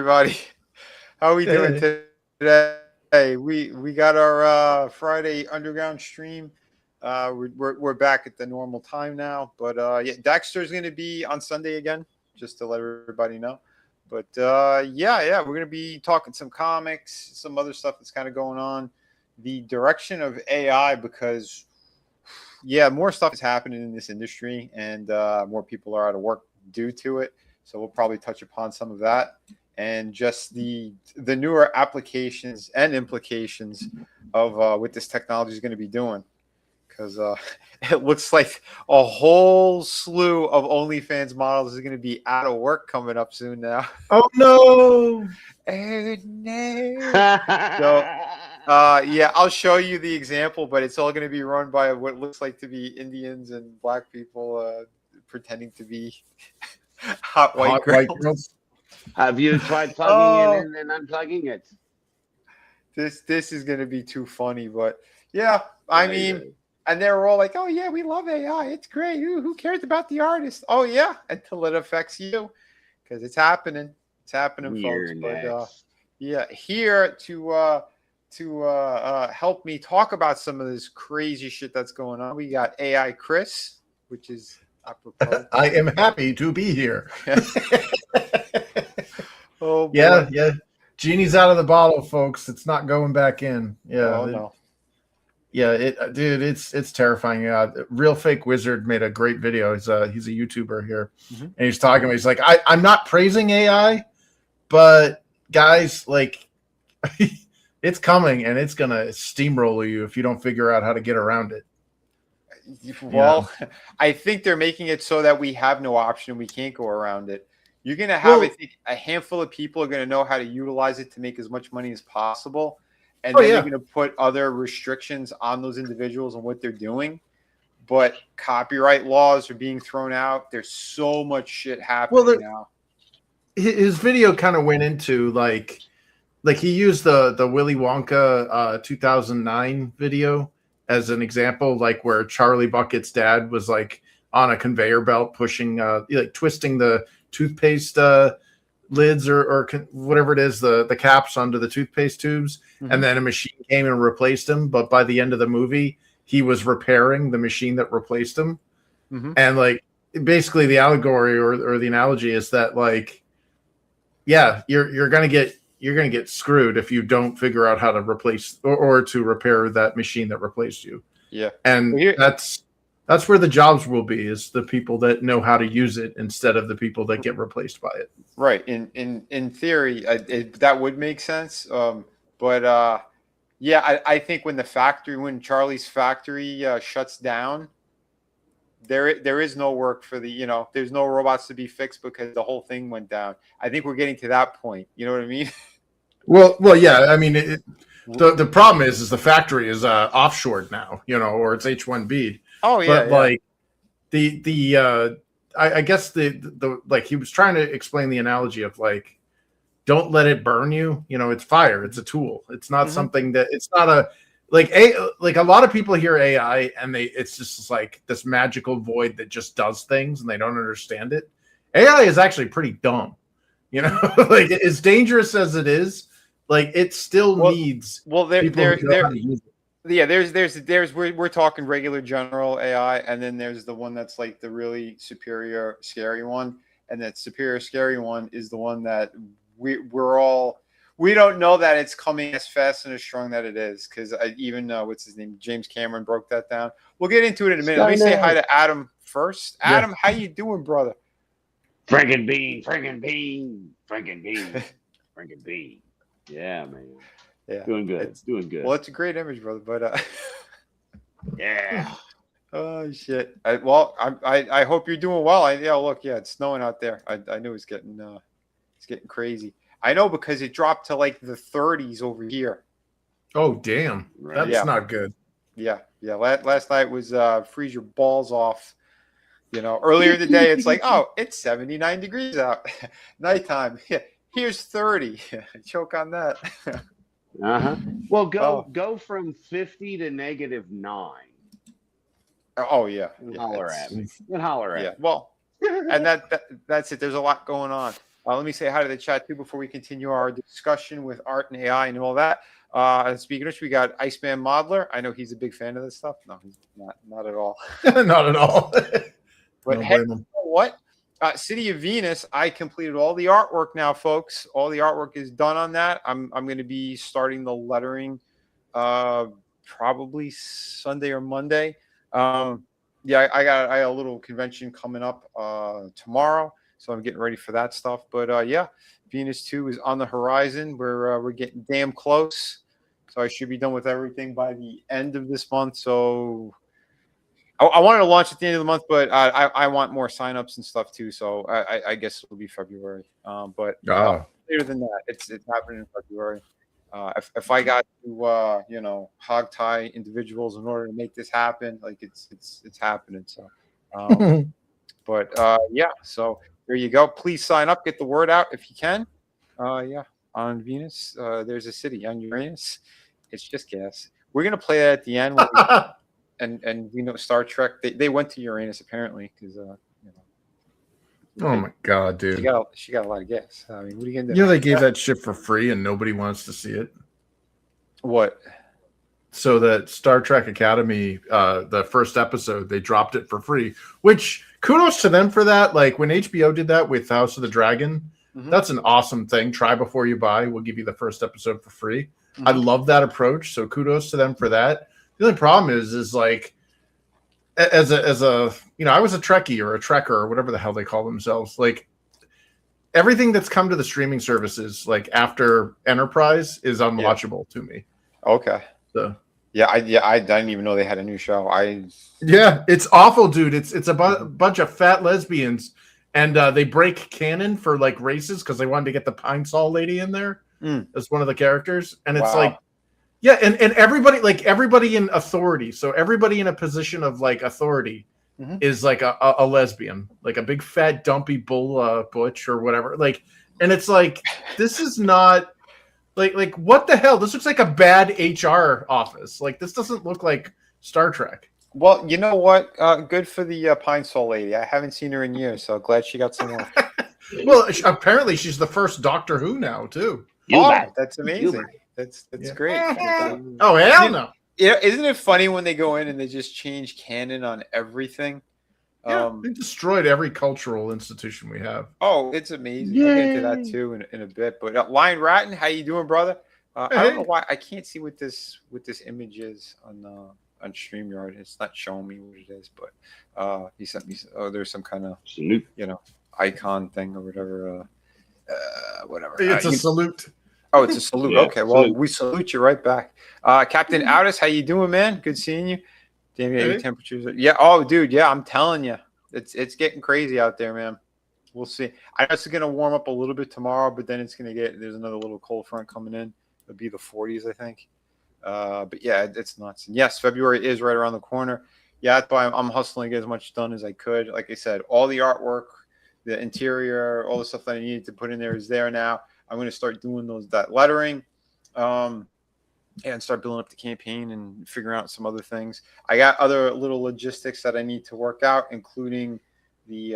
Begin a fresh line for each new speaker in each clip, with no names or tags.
everybody. How are we doing today? We got our Friday underground stream. We're back at the normal time now, but yeah, Dexter's going to be on Sunday again, just to let everybody know. But yeah, we're going to be talking some comics, some other stuff that's kind of going on, the direction of AI, because yeah, more stuff is happening in this industry, and more people are out of work due to it. So we'll probably touch upon some of that, and just the newer applications and implications of what this technology is going to be doing. Because it looks like a whole slew of OnlyFans models is going to be out of work coming up soon now.
Oh no!
Oh no! So yeah, I'll show you the example, but it's all going to be run by what looks like to be Indians and black people pretending to be hot white girls.
Have you tried plugging it in and unplugging it?
This is going to be too funny, but yeah, I mean, and they were all like, "Oh yeah, we love AI. It's great. Who cares about the artist?" Oh yeah, until it affects you, because it's happening. It's happening, folks. But yeah, here to help me talk about some of this crazy shit that's going on, we got AI Chris, which is apropos.
I am happy to be here.
Oh boy.
Yeah. Genie's out of the bottle, folks. It's not going back in. Yeah.
Oh no.
Yeah, dude, it's terrifying. Real Fake Wizard made a great video. He's a YouTuber here, and he's talking. He's like, I'm not praising AI, but guys, like, it's coming, and it's gonna steamroller you if you don't figure out how to get around it.
Well, yeah. I think they're making it so that we have no option. We can't go around it. You're gonna have, I think, a handful of people are gonna know how to utilize it to make as much money as possible. And then you're going to put other restrictions on those individuals and what they're doing. But copyright laws are being thrown out. There's so much shit happening now.
His video kind of went into like he used the Willy Wonka 2009 video as an example, like where Charlie Bucket's dad was like on a conveyor belt pushing, like twisting the toothpaste lids or whatever it is, the caps onto the toothpaste tubes, and then a machine came and replaced him. But by the end of the movie, he was repairing the machine that replaced him. And like basically the allegory or the analogy is that, like, yeah, you're gonna get screwed if you don't figure out how to replace or to repair that machine that replaced you.
Yeah,
and that's where the jobs will be, is the people that know how to use it instead of the people that get replaced by it.
Right. In theory, that would make sense. But yeah, I think when Charlie's factory shuts down, there is no work for there's no robots to be fixed because the whole thing went down. I think we're getting to that point. You know what I mean?
Well, yeah. I mean, the problem is the factory is offshored now, or it's H-1B.
Oh yeah,
but like I guess the like he was trying to explain the analogy of like, don't let it burn you. It's fire. It's a tool. It's not something that it's not a like a lot of people hear AI and it's just like this magical void that just does things and they don't understand it. AI is actually pretty dumb. Like as dangerous as it is, like it still needs people who know how to use it.
Yeah, there's we're talking regular general AI, and then there's the one that's like the really superior scary one, and that superior scary one is the one that we don't know that it's coming as fast and as strong that it is, because even what's his name, James Cameron, broke that down. We'll get into it in a minute. Let me say hi to Adam first. Adam, how you doing, brother?
Franken bean. Yeah, man.
Yeah,
doing good. Doing good.
Well, it's a great image, brother. But
yeah.
Oh shit. I hope you're doing well. It's snowing out there. I knew it's getting crazy. I know because it dropped to like the 30s over here.
Oh damn, that's not good.
Yeah. Last night was freeze your balls off. Earlier today it's like, oh, it's 79 degrees out. Nighttime. Yeah. Here's 30. Choke on that.
Well, go from 50 to -9.
Oh yeah.
Holler at me. Holler at me.
Well, and that's it. There's a lot going on. Let me say hi to the chat too before we continue our discussion with art and AI and all that. Speaking of which, we got Iceman Modeler. I know he's a big fan of this stuff. No, he's not at all.
Not at all.
But
Don't
hey,
blame
you
him.
know what? City of Venus, I completed all the artwork now, folks. All the artwork is done on that. I'm going to be starting the lettering probably Sunday or Monday. Yeah, I got a little convention coming up tomorrow, so I'm getting ready for that stuff. But yeah, Venus 2 is on the horizon. We're getting damn close. So I should be done with everything by the end of this month. So I wanted to launch at the end of the month, but I want more signups and stuff too. So I guess it'll be February. But later than that, it's happening in February. If I got to hog tie individuals in order to make this happen, like it's happening. So, but yeah. So there you go. Please sign up. Get the word out if you can. Yeah. On Venus, there's a city. On Uranus, it's just gas. We're gonna play that at the end. When and Star Trek, they went to Uranus apparently because
Oh my god, dude!
She got a lot of gas. I mean, what are you gonna do?
You know they gave that shit for free and nobody wants to see it.
What?
So that Star Trek Academy, the first episode, they dropped it for free. Which kudos to them for that. Like when HBO did that with House of the Dragon, that's an awesome thing. Try before you buy. We'll give you the first episode for free. I love that approach. So kudos to them for that. The only problem is like as a I was a Trekkie or a Trekker or whatever the hell they call themselves. Like everything that's come to the streaming services like after Enterprise is unwatchable to me.
Okay.
So
yeah, I didn't even know they had a new show.
It's awful, dude. It's a bunch of fat lesbians, and they break canon for like races because they wanted to get the Pine Sol lady in there as one of the characters, and it's like. Yeah, and everybody in authority. So everybody in a position of like authority is like a lesbian, like a big fat dumpy bull butch or whatever. Like, and it's like this is not like what the hell? This looks like a bad HR office. Like this doesn't look like Star Trek.
Well, you know what? Good for the Pine Sol lady. I haven't seen her in years, so glad she got some more.
Well, apparently she's the first Doctor Who now too.
That's amazing. That's great.
Oh hell no!
Yeah, isn't it funny when they go in and they just change canon on everything?
Yeah, they destroyed every cultural institution we have.
Oh, it's amazing. I'll get into that too in a bit. But Lion Ratton, how you doing, brother? I don't know why I can't see what this image is on StreamYard. It's not showing me what it is, but he sent me. Oh, there's some kind of icon thing or whatever. Whatever.
It's a salute.
Oh, it's a salute. Okay, well, we salute you right back. Captain Outis, how you doing, man? Good seeing you. Damn, yeah, your temperatures. Yeah. Oh, dude. Yeah, I'm telling you, it's getting crazy out there, man. We'll see. I know it's gonna warm up a little bit tomorrow, but then it's gonna there's another little cold front coming in. It'll be the 40s, I think. But yeah, it's nuts. And yes, February is right around the corner. Yeah, that's why I'm hustling to get as much done as I could. Like I said, all the artwork, the interior, all the stuff that I needed to put in there is there now. I'm going to start doing that lettering and start building up the campaign and figuring out some other things. I got other little logistics that I need to work out, including the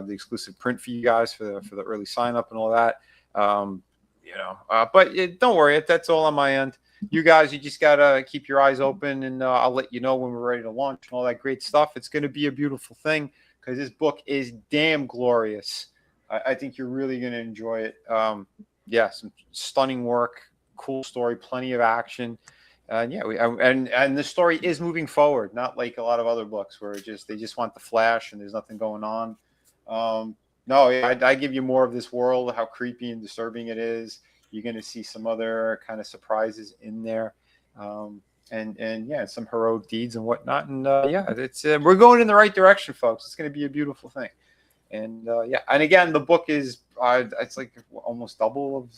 exclusive print for you guys for the early sign up and all that. But don't worry, that's all on my end. You guys, you just got to keep your eyes open, and I'll let you know when we're ready to launch and all that great stuff. It's going to be a beautiful thing because this book is damn glorious. I think you're really going to enjoy it. Some stunning work, cool story, plenty of action. And the story is moving forward, not like a lot of other books where they just want the flash and there's nothing going on. I give you more of this world, how creepy and disturbing it is. You're going to see some other kind of surprises in there. And some heroic deeds and whatnot. And it's we're going in the right direction, folks. It's going to be a beautiful thing. And and again, the book is it's like almost double of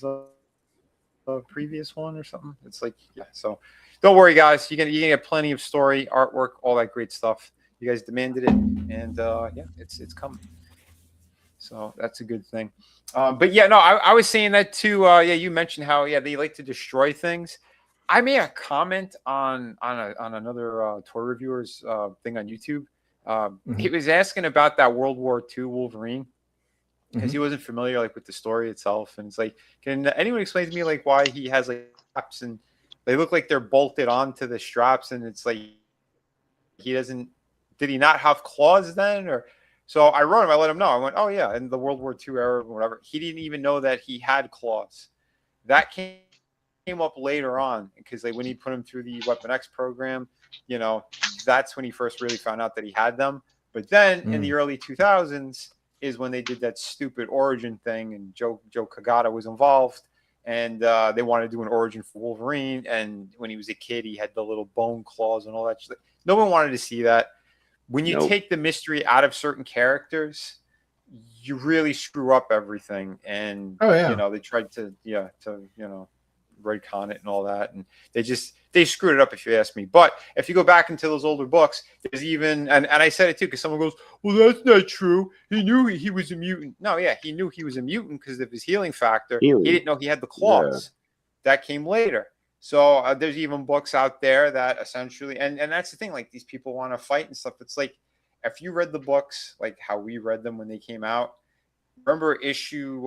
the previous one or something. It's like so don't worry, guys. You're gonna get plenty of story, artwork, all that great stuff. You guys demanded it, and it's coming. So that's a good thing. I was saying that too. You mentioned how they like to destroy things. I made a comment on another toy reviewer's thing on YouTube. He was asking about that World War II Wolverine, because he wasn't familiar like with the story itself. And it's like, can anyone explain to me like why he has like straps and they look like they're bolted onto the straps, and it's like he doesn't. Did he not have claws then, or? So I wrote him. I let him know. I went, oh yeah, in the World War II era, or whatever. He didn't even know that he had claws. That came up later on because like when he put him through the Weapon X program, you know, that's when he first really found out that he had them. But then in the early 2000s is when they did that stupid origin thing, and Joe Kagata was involved, and they wanted to do an origin for Wolverine. And when he was a kid, he had the little bone claws and all that shit. No one wanted to see that. When you take the mystery out of certain characters, you really screw up everything. And you know, they tried to retcon it and all that, and they screwed it up, if you ask me. But if you go back into those older books, there's even and I said it too, because someone goes, well, that's not true, he knew he was a mutant. No, yeah, he knew he was a mutant because of his healing factor. He didn't know he had the claws. That came later. So there's even books out there that essentially, and that's the thing, like these people want to fight and stuff. It's like, if you read the books like how we read them when they came out, remember issue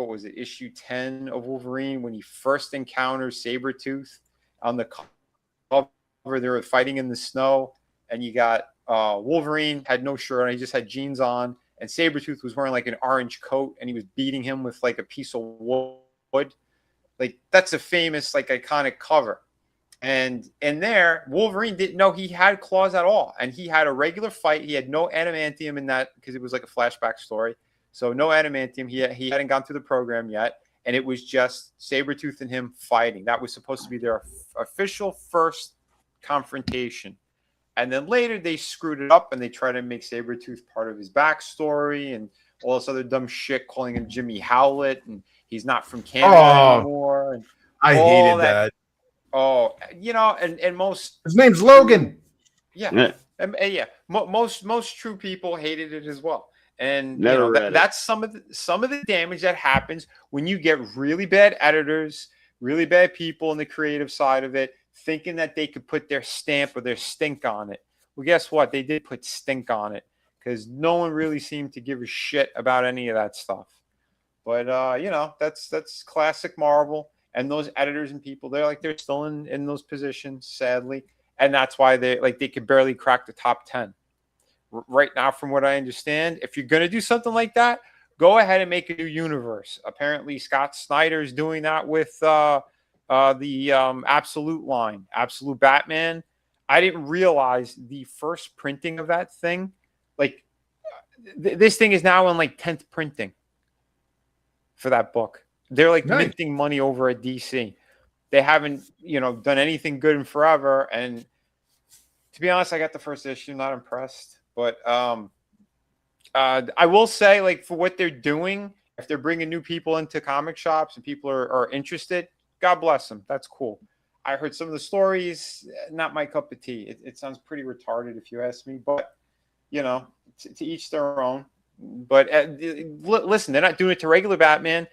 10 of Wolverine, when he first encounters Sabretooth on the cover, they were fighting in the snow, and you got Wolverine had no shirt on, he just had jeans on, and Sabretooth was wearing like an orange coat, and he was beating him with like a piece of wood. Like, that's a famous, like, iconic cover. And in there, Wolverine didn't know he had claws at all. And he had a regular fight. He had no adamantium in that because it was like a flashback story. So no adamantium. He hadn't gone through the program yet. And it was just Sabretooth and him fighting. That was supposed to be their official first confrontation. And then later they screwed it up and they tried to make Sabretooth part of his backstory and all this other dumb shit, calling him Jimmy Howlett, and he's not from Canada anymore. And
I hated that.
Oh, you know, and most
his name's Logan.
Yeah. Yeah. Most true people hated it as well. And you know, that's some of the damage that happens when you get really bad editors, really bad people in the creative side of it, thinking that they could put their stamp or their stink on it. Well, guess what? They did put stink on it because no one really seemed to give a shit about any of that stuff. But you know, that's classic Marvel. And those editors and people, they're still in those positions, sadly. And that's why they could barely crack the top 10. Right now, from what I understand, if you're going to do something like that, go ahead and make a new universe. Apparently, Scott Snyder's doing that with the Absolute line, Absolute Batman. I didn't realize the first printing of that thing. Like, this thing is now on like 10th printing for that book. They're like minting money over at DC. They haven't, done anything good in forever. And to be honest, I got the first issue, not impressed. But I will say, like, for what they're doing, if they're bringing new people into comic shops and people are interested, God bless them. That's cool. I heard some of the stories, not my cup of tea. It sounds pretty retarded if you ask me. But, to each their own. But listen, they're not doing it to regular Batman.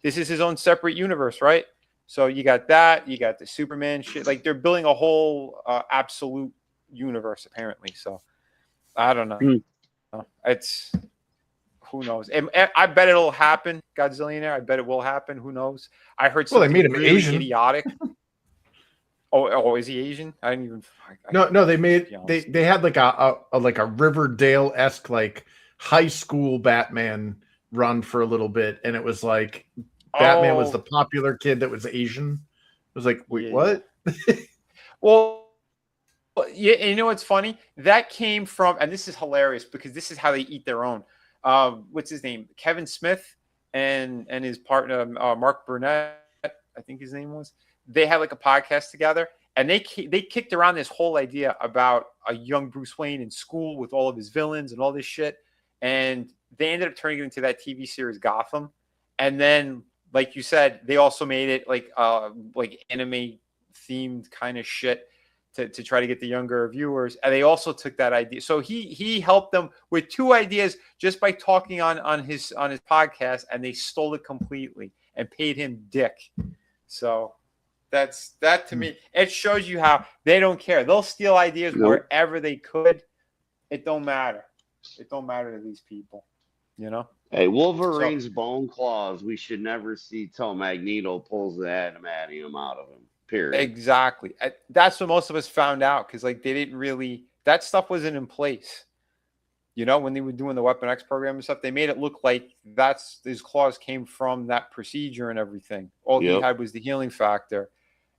This is his own separate universe, right? So you got that. You got the Superman shit. Like, they're building a whole absolute universe, apparently. So I don't know. It's who knows. I bet it'll happen. Godzillionaire. I bet it will happen. Who knows? I heard something
they made him
really
Asian.
Idiotic. Oh, is he Asian? I didn't even.
No. They made they had like a Riverdale-esque like high school Batman run for a little bit, and it was like Batman was the popular kid that was Asian. It was like, wait, what?
Well, yeah, and you know what's funny? That came from, and this is hilarious because this is how they eat their own. What's his name? Kevin Smith and his partner Mark Burnett, I think his name was. They had like a podcast together, and they kicked around this whole idea about a young Bruce Wayne in school with all of his villains and all this shit, and they ended up turning it into that TV series Gotham. And then, like you said, they also made it like anime themed kind of shit to try to get the younger viewers. And they also took that idea. So he helped them with two ideas just by talking on his podcast, and they stole it completely and paid him dick. So that to me, it shows you how they don't care. They'll steal ideas wherever they could. It don't matter. It don't matter to these people,
Hey, Wolverine's bone claws, we should never see till Magneto pulls the adamantium out of him. Period.
Exactly. That's what most of us found out because like they didn't really that stuff wasn't in place. You know, when they were doing the Weapon X program and stuff, they made it look like that's his claws came from that procedure and everything. All he
Yep.
had was the healing factor.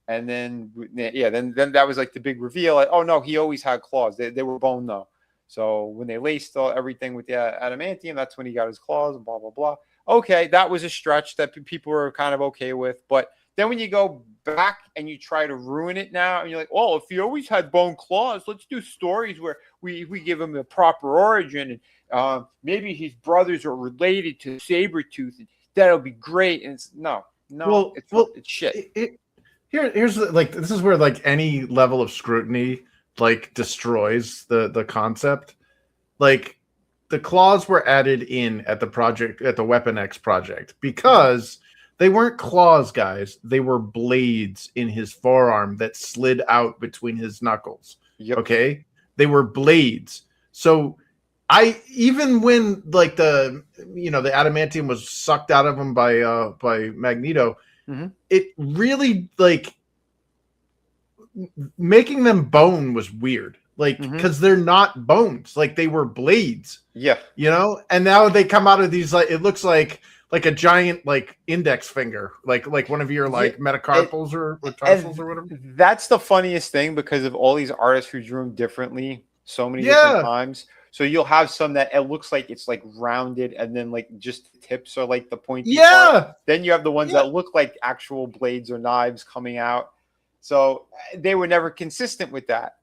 And then then that was like the big reveal. Like, oh no, he always had claws. They were bone though. So when they laced everything with the adamantium, that's when he got his claws and blah blah blah. Okay, that was a stretch that people were kind of okay with. But then when you go back and you try to ruin it now, and you're like, oh, if he always had bone claws, let's do stories where we give him a proper origin, and maybe his brothers are related to Sabretooth, and that'll be great. And it's it's shit.
Here's like this is where like any level of scrutiny like destroys the concept. Like the claws were added in at the Weapon X project because they weren't claws, guys. They were blades in his forearm that slid out between his knuckles.
Yep.
Okay, they were blades. So even when like the adamantium was sucked out of him by Magneto.
Mm-hmm.
It really like making them bone was weird, like because they're not bones, like they were blades.
Yeah,
and now they come out of these like it looks like a giant like index finger, like one of your like metacarpals or tarsals or whatever.
That's the funniest thing because of all these artists who drew them differently so many different times. So you'll have some that it looks like it's like rounded and then like just the tips are like the pointy part. Then you have the ones that look like actual blades or knives coming out. So they were never consistent with that.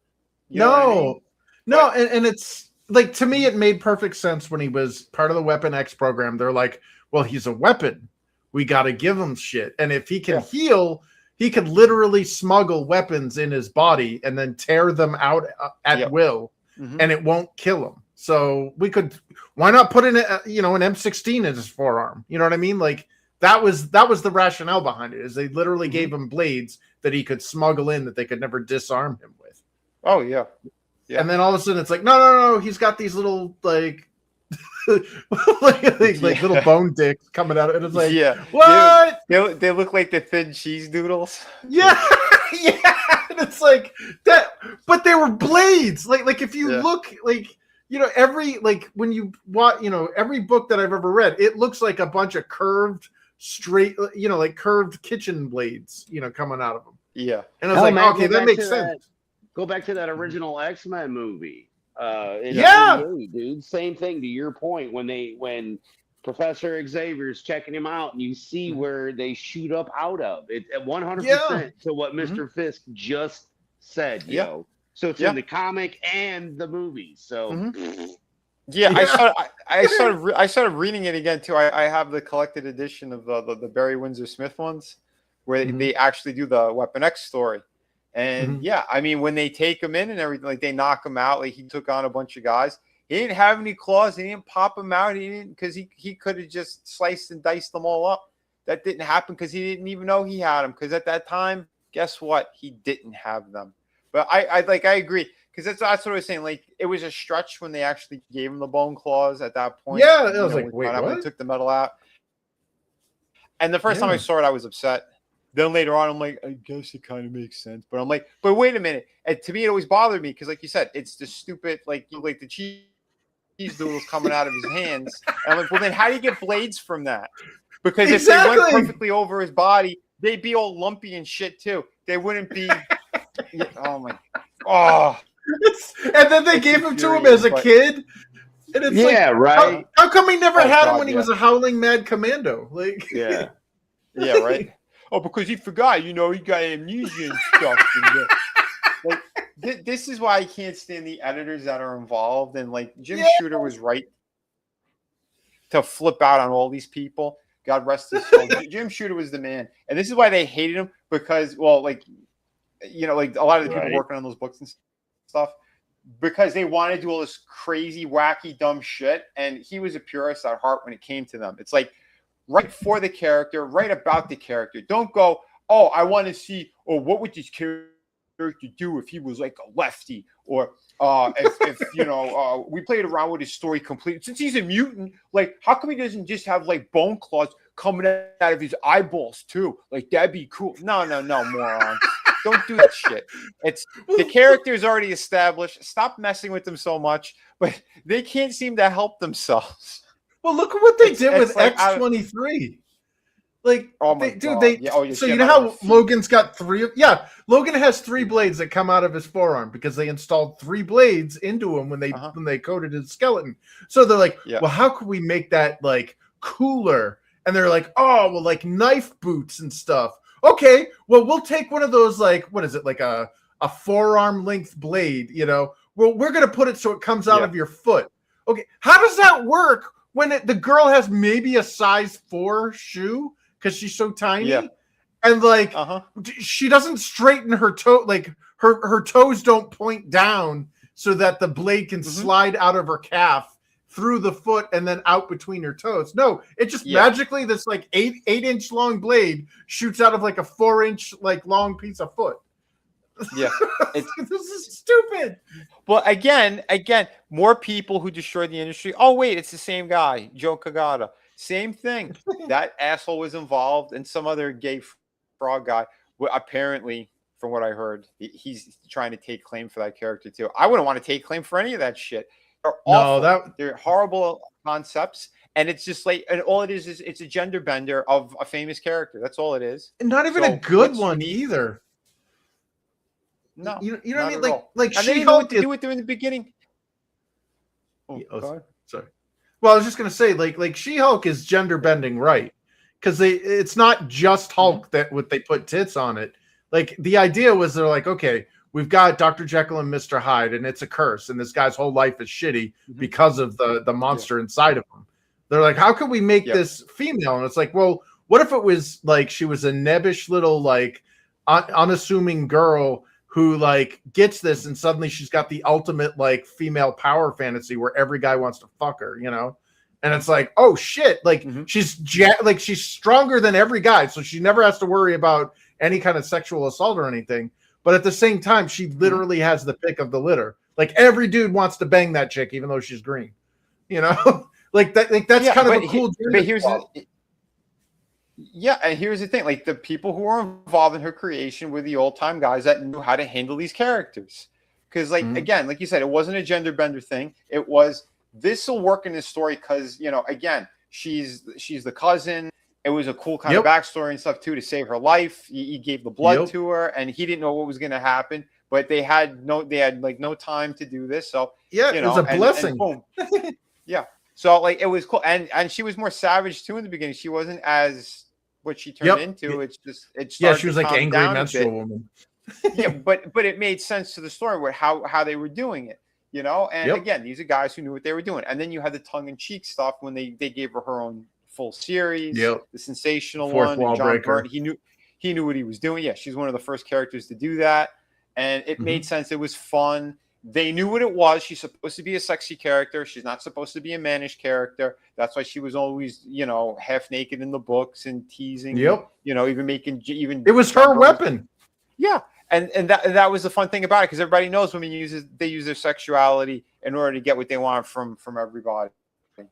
You know what I mean?
And it's like to me it made perfect sense when he was part of the Weapon X program. They're like, well, he's a weapon. We got to give him shit. And if he can heal, he could literally smuggle weapons in his body and then tear them out at will. And it won't kill him. So why not put in an M16 in his forearm? You know what I mean? Like that was the rationale behind it. Is they literally gave him blades that he could smuggle in that they could never disarm him with.
Oh yeah.
And then all of a sudden it's like no, he's got these little like like little bone dicks coming out of it. It's like what?
They look like the thin cheese doodles.
Yeah. And it's like that, but they were blades. Like if you look like every like when you watch every book that I've ever read, it looks like a bunch of curved straight like curved kitchen blades coming out of them.
Yeah,
and I was like, okay, that makes sense.
Go back to that original X-Men movie. Dude, same thing. To your point, when Professor Xavier's checking him out, and you see where they shoot up out of it, at 100% to what Mr. Fisk just said. So it's in the comic and the movie. So
I started reading it again too. I have the collected edition of the Barry Windsor Smith ones, where they actually do the Weapon X story. And I mean, when they take him in and everything, like they knock him out, like he took on a bunch of guys. He didn't have any claws. He didn't pop them out. He didn't because he could have just sliced and diced them all up. That didn't happen because he didn't even know he had them. Because at that time, guess what? He didn't have them. But I agree because that's what I was saying. Like it was a stretch when they actually gave him the bone claws at that point.
Yeah, it was like wait, what?
When they took the metal out. And the first time I saw it, I was upset. Then later on, I'm like, I guess it kind of makes sense. But I'm like, but wait a minute. And to me, it always bothered me because, like you said, it's the stupid, like the cheese doodles coming out of his hands. And I'm like, well, then how do you get blades from that? Because if they went perfectly over his body, they'd be all lumpy and shit too. They wouldn't be. Oh my. Oh.
And then they gave him to him as a kid. And it's
right.
How come he never had him when he was a howling mad commando? Like,
yeah, right. Oh, because he forgot, he got amnesia and stuff. This is why I can't stand the editors that are involved. And like Jim Shooter was right to flip out on all these people. God rest his soul. Jim Shooter was the man. And this is why they hated him because, well, like a lot of the people working on those books and stuff, because they wanted to do all this crazy, wacky, dumb shit. And he was a purist at heart when it came to them. It's like, write for the character, write about the character. Don't go, oh, I want to see, what would this character do if he was like a lefty? Or if we played around with his story completely. Since he's a mutant, like how come he doesn't just have like bone claws coming out of his eyeballs too? Like that'd be cool. No, moron. Don't do that shit. It's the character is already established. Stop messing with them so much. But they can't seem to help themselves.
Well, look at what they did with like, X-23. Like,
oh my
dude,
God.
So you know how Logan's got Logan has 3 blades that come out of his forearm because they installed 3 blades into him when they coated his skeleton. So they're like, well, how could we make that like cooler? And they're like, oh, well, like knife boots and stuff. Okay, well, we'll take one of those, like, what is it, like a forearm length blade, Well, we're going to put it so it comes out of your foot. Okay, how does that work when the girl has maybe a size 4 shoe because she's so tiny? Yeah. And, like, she doesn't straighten her toe, like, her toes don't point down so that the blade can slide out of her calf through the foot and then out between her toes. No, it just magically, this like 8-inch long blade shoots out of like a 4-inch like long piece of foot.
Yeah.
This is stupid.
Well, again, more people who destroyed the industry. Oh, wait, it's the same guy, Joe Kagata. Same thing. That asshole was involved, and some other gay frog guy. Apparently, from what I heard, he's trying to take claim for that character too. I wouldn't want to take claim for any of that shit. They're awful. They're horrible concepts, and it's just like, and all it is it's a gender bender of a famous character. That's all it is.
And not even a good one either.
No,
you know what I mean? Like
and they didn't know what to do with her in the beginning.
Sorry. Well, I was just gonna say, like She-Hulk is gender bending, right? Because it's not just Hulk that they put tits on it. Like the idea was they're like, okay, we've got Dr. Jekyll and Mr. Hyde, and it's a curse, and this guy's whole life is shitty because of the monster inside of him. They're like, how can we make this female? And it's like, well, what if it was like she was a nebbish little like unassuming girl who like gets this, and suddenly she's got the ultimate like female power fantasy where every guy wants to fuck her, And it's like, oh shit, like she's stronger than every guy, so she never has to worry about any kind of sexual assault or anything. But at the same time, she literally has the pick of the litter. Like every dude wants to bang that chick, even though she's green. Like that. Like that's kind of a cool.
But here's and here's the thing: like the people who were involved in her creation were the old time guys that knew how to handle these characters. Because, like again, like you said, it wasn't a gender bender thing. It was this will work in this story because again, she's the cousin. It was a cool kind of backstory and stuff too to save her life. He gave the blood to her, and he didn't know what was going to happen. But they had no time to do this. So
it was a blessing.
And boom. So like it was cool, and she was more savage too in the beginning. She wasn't as what she turned into. It's just
she was like angry menstrual woman.
but it made sense to the story with how they were doing it. And again, these are guys who knew what they were doing. And then you had the tongue-in-cheek stuff when they gave her own full series, the sensational
Fourth
one. John
breaker.
Byrne, he knew what he was doing. Yeah, she's one of the first characters to do that, and it made sense. It was fun. They knew what it was. She's supposed to be a sexy character. She's not supposed to be a mannish character. That's why she was always, half naked in the books and teasing. Even making
it was her weapon.
Yeah. And that was the fun thing about it, because everybody knows women they use their sexuality in order to get what they want from everybody.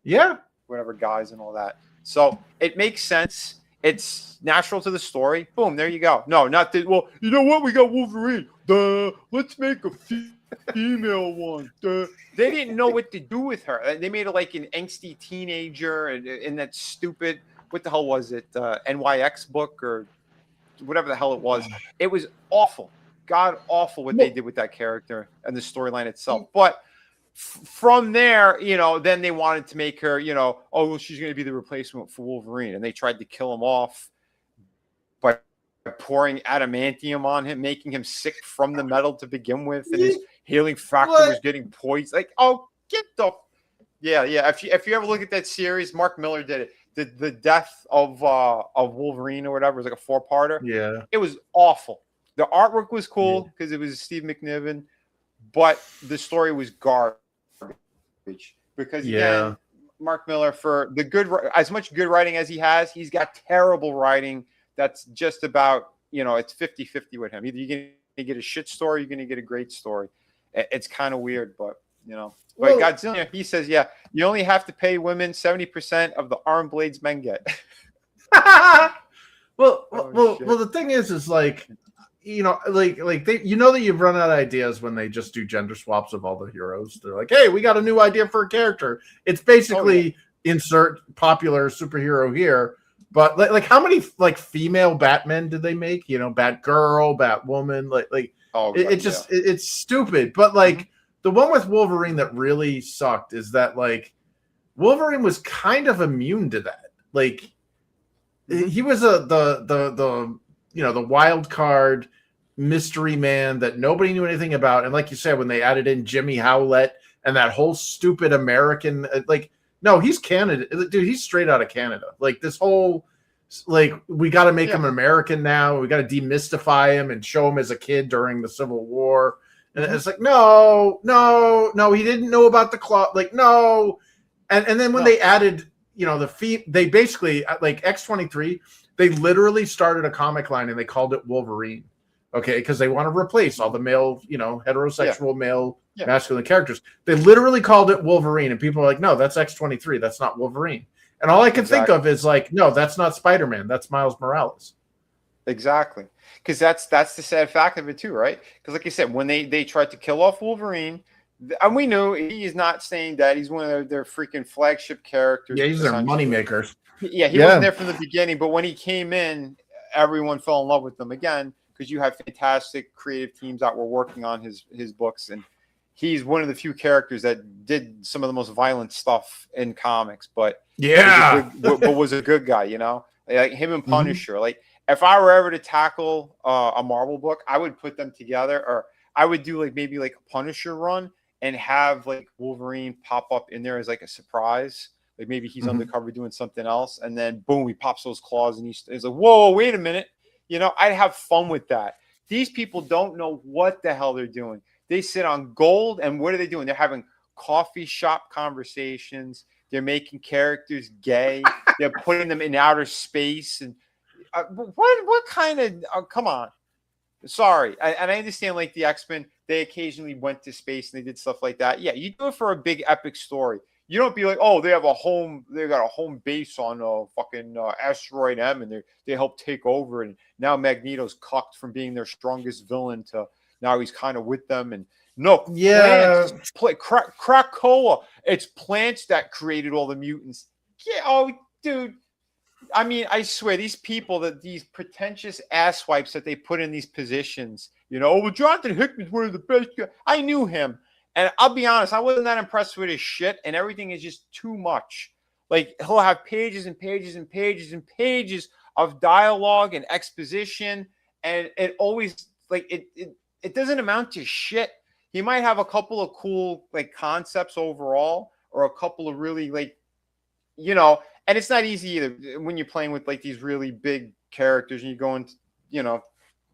Yeah.
Whatever, guys and all that. So it makes sense. It's natural to the story. Boom, there you go. No, not that. Well, you know what? We got Wolverine. Let's make a female one. They didn't know what to do with her. They made her like an angsty teenager in that stupid, what the hell was it? NYX book or whatever the hell it was. It was awful. God awful what they did with that character and the storyline itself. But from there, then they wanted to make her, she's going to be the replacement for Wolverine. And they tried to kill him off by pouring adamantium on him, making him sick from the metal to begin with. And his healing factor was getting poisoned. Like, get the... Yeah. If you ever look at that series, Mark Miller did it. The death of Wolverine or whatever was like a 4-parter.
Yeah.
It was awful. The artwork was cool because it was Steve McNiven, but the story was garbage. Because again, Mark Miller, for the as much good writing as he has, he's got terrible writing. That's just about, it's 50-50 with him. Either you're going to get a shit story, you're going to get a great story. It's kind of weird, but you know.
Well,
But Godzilla, he says, yeah, you only have to pay women 70% of the arm blades men get.
well,
Oh, shit.
the thing is like, you know, like they, you know, that you've run out of ideas when they just do gender swaps of all the heroes. They're like, hey, we got a new idea for a character. It's basically insert popular superhero here. But like how many like female Batmen did they make? You know, Batgirl, Batwoman, it's stupid. But like the one with Wolverine that really sucked is that like Wolverine was kind of immune to that. Like he was the you know, the wild card mystery man that nobody knew anything about. And like you said, when they added in Jimmy Howlett and that whole stupid American, like, no, he's Canada, dude. He's straight out of Canada. Like this whole, like, we got to make him American now. We got to demystify him and show him as a kid during the Civil War. And it's like, no, he didn't know about the claw. Like, no. And then when they added, you know, they basically, like X-23, they literally started a comic line and they called it Wolverine. Okay, because they want to replace all the male, you know, heterosexual male masculine characters. They literally called it Wolverine, and people are like, no, that's X-23. That's not Wolverine. And all I can think of is like, no, that's not Spider-Man. That's Miles Morales.
Exactly. Because that's the sad fact of it too, right? Because like you said, when they tried to kill off Wolverine, and we knew he is not saying that. He's one of their freaking flagship characters.
Yeah, he's their moneymakers.
Yeah, he wasn't there from the beginning, but when he came in, everyone fell in love with him again because you have fantastic creative teams that were working on his books, and he's one of the few characters that did some of the most violent stuff in comics, but was a good guy, you know, like him and Punisher. Like if I were ever to tackle a Marvel book, I would put them together, or I would do like maybe like a Punisher run and have like Wolverine pop up in there as like a surprise. Like maybe he's undercover doing something else, and then boom, he pops those claws, and he's like, "Whoa, wait a minute!" You know, I'd have fun with that. These people don't know what the hell they're doing. They sit on gold, and what are they doing? They're having coffee shop conversations. They're making characters gay. They're putting them in outer space, and what kind of? Come on, sorry. And I understand, like the X-Men, they occasionally went to space and they did stuff like that. Yeah, you do it for a big epic story. You don't be like, oh, they got a home base on fucking asteroid M, and they help take over, and now Magneto's cucked from being their strongest villain to now he's kind of with them, and Krakoa, it's plants that created all the mutants. Yeah, oh, dude. I mean, I swear, these people, these pretentious asswipes that they put in these positions, you know, well, Jonathan Hickman's one of the best guys. I knew him. And I'll be honest, I wasn't that impressed with his shit, and everything is just too much. Like, he'll have pages and pages and pages and pages of dialogue and exposition, and it always, like, it doesn't amount to shit. He might have a couple of cool, like, concepts overall, or a couple of really, like, you know, and it's not easy either when you're playing with, like, these really big characters, and you go into, you know,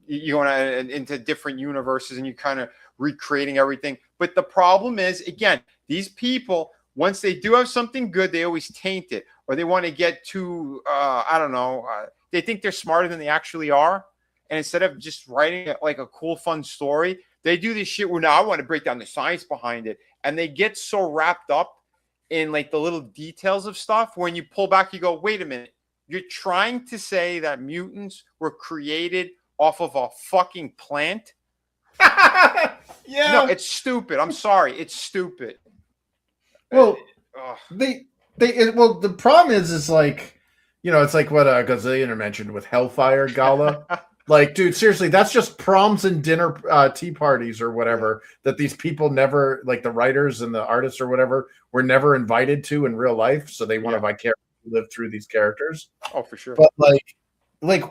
you're going into different universes, and you're kind of recreating everything. But the problem is, again, these people, once they do have something good, they always taint it, or they want to get too, I don't know, they think they're smarter than they actually are. And instead of just writing like a cool, fun story, they do this shit where now I want to break down the science behind it. And they get so wrapped up in like the little details of stuff. When you pull back, you go, wait a minute, you're trying to say that mutants were created off of a fucking plant?
Yeah.
No, it's stupid. I'm sorry. It's stupid.
Well, the problem is like, you know, it's like what Gazillionaire mentioned with Hellfire Gala. Like, dude, seriously, that's just proms and dinner tea parties or whatever that these people never, like the writers and the artists or whatever, were never invited to in real life. So they want to vicariously live through these characters.
Oh, for sure.
But like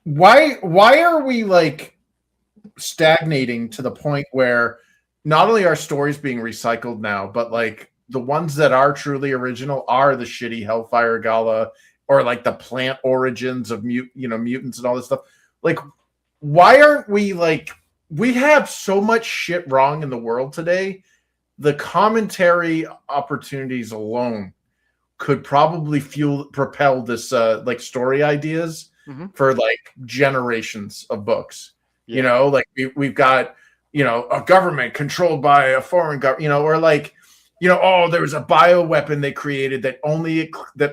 why are we like stagnating to the point where not only are stories being recycled now, but like the ones that are truly original are the shitty Hellfire Gala or like the plant origins of mutants and all this stuff. Like, why aren't we like, we have so much shit wrong in the world today. The commentary opportunities alone could probably propel this like story ideas for like generations of books. You know, like we've got a government controlled by a foreign government, or like, oh, there was a bioweapon they created that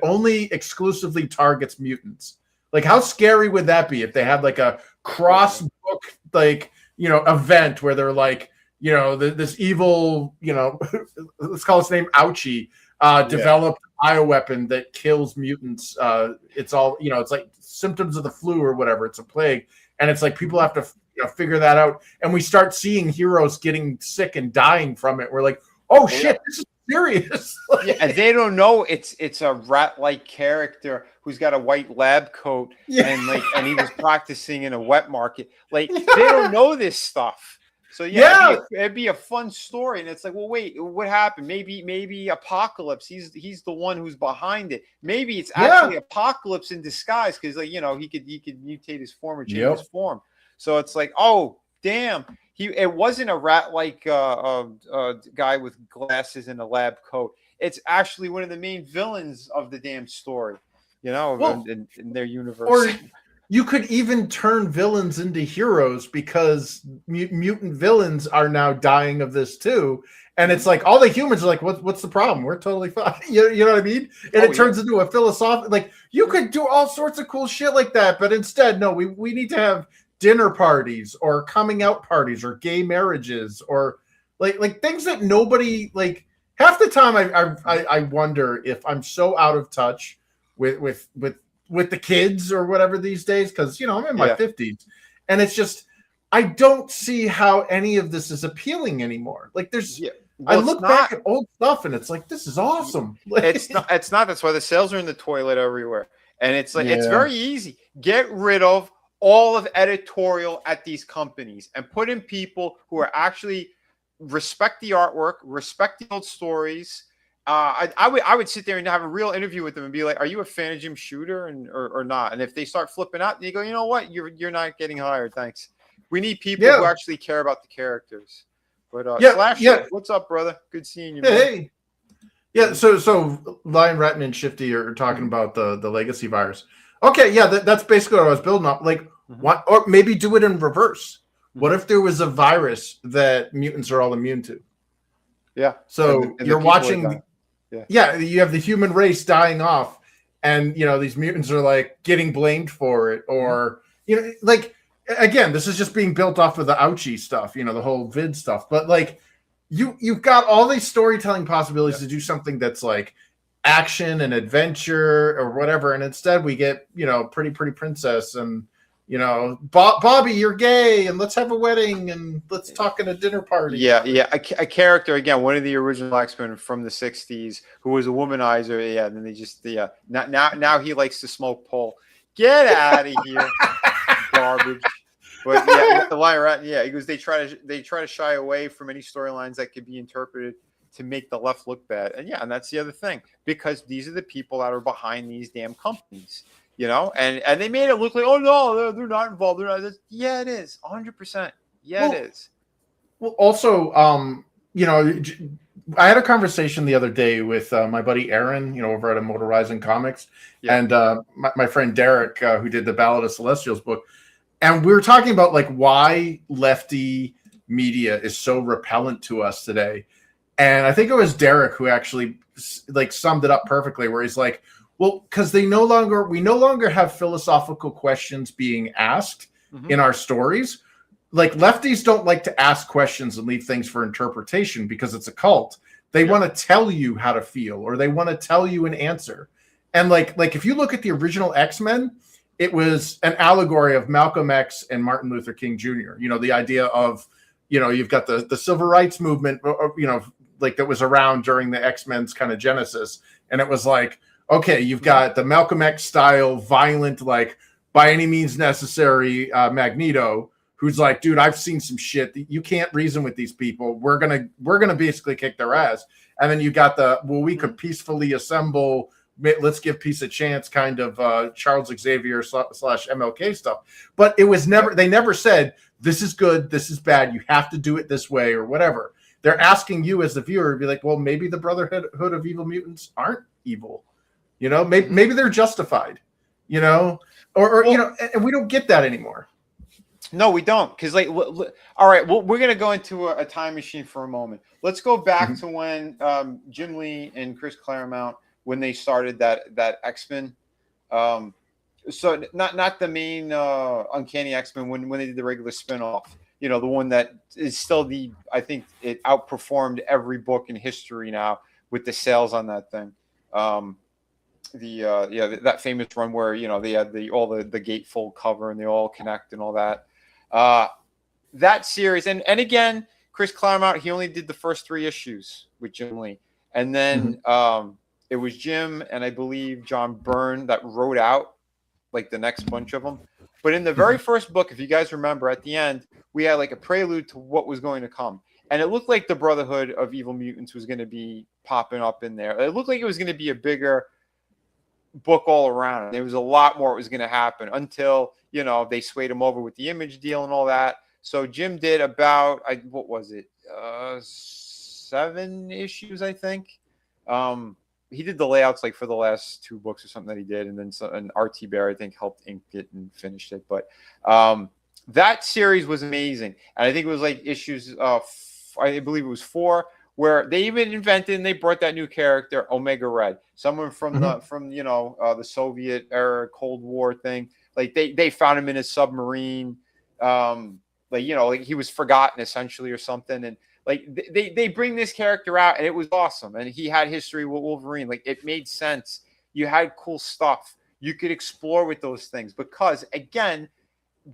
only exclusively targets mutants. Like, how scary would that be if they had like a cross book, like, event where they're like, this evil, let's call his name Ouchie, developed a bioweapon that kills mutants. It's all, it's like symptoms of the flu or whatever. It's a plague. And it's like people have to figure that out. And we start seeing heroes getting sick and dying from it. We're like, oh shit, this is serious.
Yeah, and they don't know it's a rat-like character who's got a white lab coat and he was practicing in a wet market. Like, they don't know this stuff. So it'd be a fun story. And it's like, well, wait, what happened? Maybe Apocalypse. He's the one who's behind it. Maybe it's actually Apocalypse in disguise, because he could mutate his form or change his form. So it's like, oh damn. It wasn't a rat-like guy with glasses and a lab coat. It's actually one of the main villains of the damn story, in their universe.
Or you could even turn villains into heroes, because mutant villains are now dying of this too. And it's like all the humans are like, what's the problem? We're totally fine. You know what I mean? And it turns into a philosophical, like, you could do all sorts of cool shit like that. But instead, no, we need to have dinner parties or coming out parties or gay marriages or like things that nobody, like, half the time I wonder if I'm so out of touch with the kids or whatever these days, because I'm in my 50s, and it's just, I don't see how any of this is appealing anymore. Like, there's I look back at old stuff and it's like, this is awesome. Like,
it's not that's why the sales are in the toilet everywhere. And it's like, it's very easy. Get rid of all of editorial at these companies and put in people who are actually respect the artwork, respect the old stories. I would sit there and have a real interview with them and be like, are you a fan of Jim Shooter or not? And if they start flipping out, you go, you know what? You're not getting hired. Thanks. We need people who actually care about the characters. But Slash, what's up, brother? Good seeing you, man.
Hey. Yeah, so Lion Ratton and Shifty are talking about the legacy virus. Okay, yeah, that's basically what I was building up. Like, what, or maybe do it in reverse. What if there was a virus that mutants are all immune to?
Yeah.
So you're watching. Yeah, you have the human race dying off, and these mutants are like getting blamed for it, or like, again, this is just being built off of the Ouchie stuff, the whole vid stuff. But like, you've got all these storytelling possibilities to do something that's like action and adventure or whatever, and instead we get pretty princess and Bobby, you're gay, and let's have a wedding, and let's talk at a dinner party.
A character, again, one of the original X-Men from the 60s, who was a womanizer. And then they just now he likes to smoke pole. Get out of here, garbage. But the Lion Rat, he goes, they try to shy away from any storylines that could be interpreted to make the left look bad. And that's the other thing, because these are the people that are behind these damn companies. And they made it look like, oh no, they're not involved. They're not. Yeah, it is 100%. It is.
Well, also, I had a conversation the other day with my buddy Aaron, over at Immortal Rising Comics, and my friend Derek, who did the Ballad of Celestials book, and we were talking about like why lefty media is so repellent to us today. And I think it was Derek who actually like summed it up perfectly, where he's like, well, because we no longer have philosophical questions being asked in our stories. Like, lefties don't like to ask questions and leave things for interpretation because it's a cult. They want to tell you how to feel, or they want to tell you an answer. And like if you look at the original X-Men, it was an allegory of Malcolm X and Martin Luther King Jr. The idea of, you've got the civil rights movement, like that was around during the X-Men's kind of genesis. And it was like, okay, you've got the Malcolm X style, violent, like by any means necessary Magneto, who's like, dude, I've seen some shit. You can't reason with these people. We're gonna basically kick their ass. And then you got we could peacefully assemble. Let's give peace a chance, kind of Charles Xavier / MLK stuff. But it was never. They never said this is good, this is bad. You have to do it this way or whatever. They're asking you as the viewer to be like, well, maybe the Brotherhood of Evil Mutants aren't evil. Maybe they're justified, or and we don't get that anymore.
No, we don't. Because, like, all right, well, we're going to go into a time machine for a moment. Let's go back to when Jim Lee and Chris Claremont, when they started that X-Men. So not the main Uncanny X-Men, when they did the regular spin-off. You know, the one that is still I think it outperformed every book in history now with the sales on that thing. That famous run where, you know, they had all the gatefold cover and they all connect and all that. That series, and again, Chris Claremont, he only did the first 3 issues with Jim Lee, and then it was Jim and I believe John Byrne that wrote out like the next bunch of them. But in the very first book, if you guys remember, at the end we had like a prelude to what was going to come, and it looked like the Brotherhood of Evil Mutants was going to be popping up in there. It looked like it was going to be a bigger book all around. There was a lot more that was going to happen until, you know, they swayed him over with the Image deal and all that. So Jim did about, what was it, 7 issues, I think. He did the layouts like for the last 2 books or something that he did, and then an RT Bear, I think, helped ink it and finished it. But that series was amazing, and I think it was like issues, I believe it was 4, where they even invented and they brought that new character, Omega Red, someone from the Soviet era Cold War thing. Like they found him in a submarine, like, you know, like he was forgotten essentially or something, and like they bring this character out, and it was awesome, and he had history with Wolverine. Like, it made sense. You had cool stuff you could explore with those things, because again,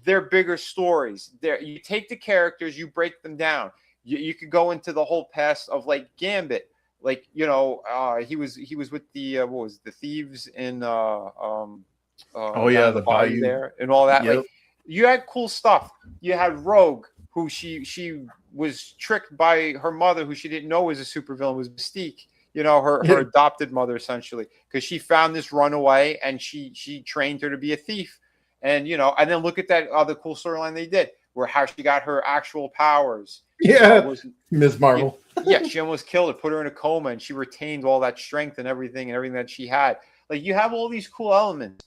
they're bigger stories. You take the characters, you break them down. You could go into the whole past of like Gambit, like, you know, he was with the what was it, the thieves in
the
Bayou there and all that. Like, you had cool stuff. You had Rogue, who she was tricked by her mother, who she didn't know was a supervillain, was Mystique. You know, her adopted mother, essentially, because she found this runaway and she trained her to be a thief. And, you know, and then look at that other cool storyline they did, where how she got her actual powers.
Yeah, Ms. Marvel.
Yeah, she almost killed her, put her in a coma, and she retained all that strength and everything that she had. Like, you have all these cool elements.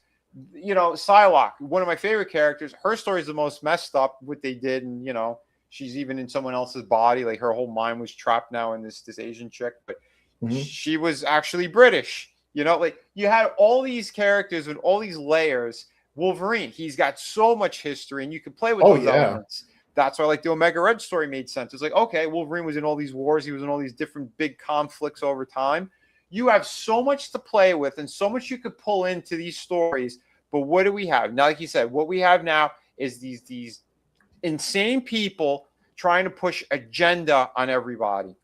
You know, Psylocke, one of my favorite characters, her story is the most messed up, what they did, and, you know, she's even in someone else's body. Like, her whole mind was trapped now in this Asian chick, but she was actually British. You know, like, you had all these characters with all these layers. Wolverine, he's got so much history, and you can play with those elements. That's why, like, the Omega Red story made sense. It's like, okay, Wolverine was in all these wars. He was in all these different big conflicts over time. You have so much to play with and so much you could pull into these stories. But what do we have? Now, like you said, what we have now is these insane people trying to push agenda on everybody.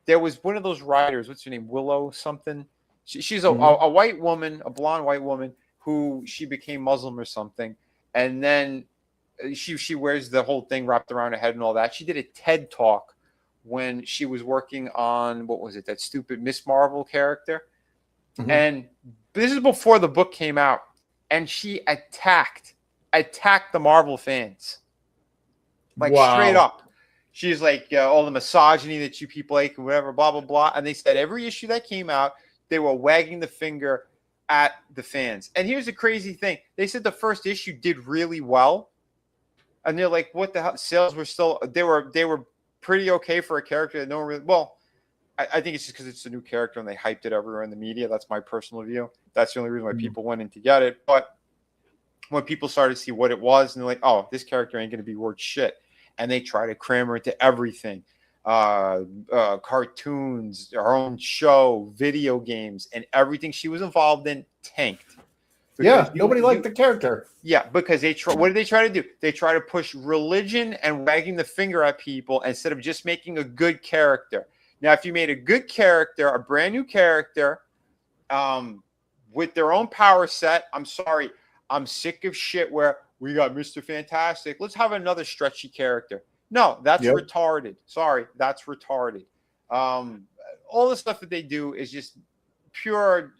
There was one of those writers, what's her name? Willow something. She's a white woman, a blonde white woman, who she became Muslim or something. And then she wears the whole thing wrapped around her head and all that. She did a TED Talk when she was working on, what was it, that stupid Miss Marvel character. And this is before the book came out. And she attacked the Marvel fans. Like, straight up. She's like, all the misogyny that you people like, and whatever, blah, blah, blah. And they said every issue that came out, they were wagging the finger at the fans. And here's the crazy thing. They said the first issue did really well. And they're like, what the hell? Sales were still, they were pretty okay for a character that no one really, well, I think it's just because it's a new character and they hyped it everywhere in the media. That's my personal view. That's the only reason why people went in to get it. But when people started to see what it was, and they're like, oh, this character ain't going to be worth shit. And they try to cram her into everything. Cartoons, her own show, video games, and everything she was involved in tanked.
Yeah, nobody liked the character.
Yeah, because what did they try to do? They try to push religion and wagging the finger at people instead of just making a good character. Now, if you made a good character, a brand new character, with their own power set, I'm sorry, I'm sick of shit where we got Mr. Fantastic. Let's have another stretchy character. No, that's retarded. Sorry, that's retarded. All the stuff that they do is just pure,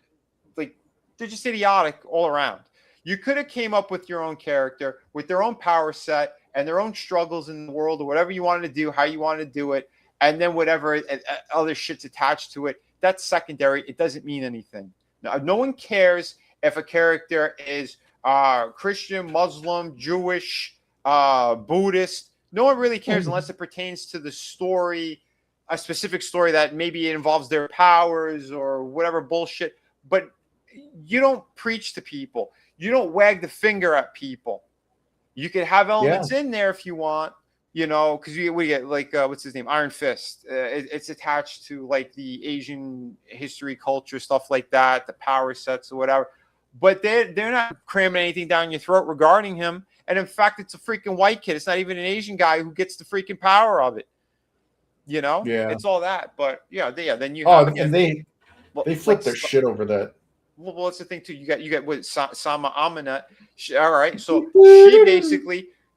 like, they're just idiotic all around. You could have came up with your own character with their own power set and their own struggles in the world, or whatever you wanted to do, how you wanted to do it. And then whatever other shit's attached to it, that's secondary. It doesn't mean anything. Now, no one cares if a character is Christian, Muslim, Jewish, Buddhist. No one really cares unless it pertains to the story, a specific story that maybe it involves their powers or whatever bullshit. But you don't preach to people. You don't wag the finger at people. You could have elements in there if you want, because we get like what's his name, Iron Fist. It's attached to like the Asian history, culture, stuff like that, the power sets or whatever. But they're not cramming anything down your throat regarding him. And in fact, it's a freaking white kid. It's not even an Asian guy who gets the freaking power of it. It's all that. But then you have
and they flip their shit over that.
Well, that's the thing too. You got what Sama Amanat. All right, so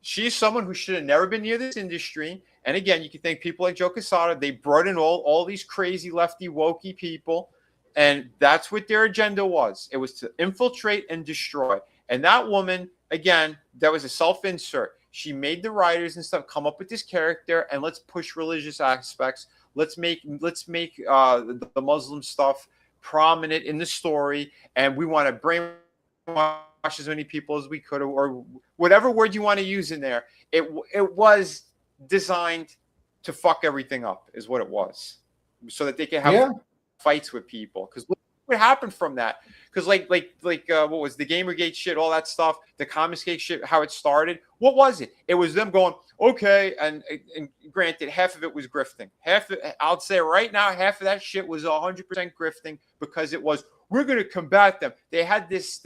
she's someone who should have never been near this industry. And again, you can thank people like Joe Quesada. They brought in all these crazy lefty wokey people, and that's what their agenda was. It was to infiltrate and destroy. And that woman, again, that was a self-insert. She made the writers and stuff come up with this character, and let's push religious aspects. Let's make the Muslim stuff prominent in the story, and we want to brainwash as many people as we could, or whatever word you want to use in there. It was designed to fuck everything up, is what it was, so that they can have fights with people. Because what happened from that? Because like what was the Gamergate shit, all that stuff, the Comicsgate shit, how it started? What was it? It was them going, okay, and granted, half of it was grifting. I'll say right now, half of that shit was 100% grifting, because it was, we're going to combat them. They had this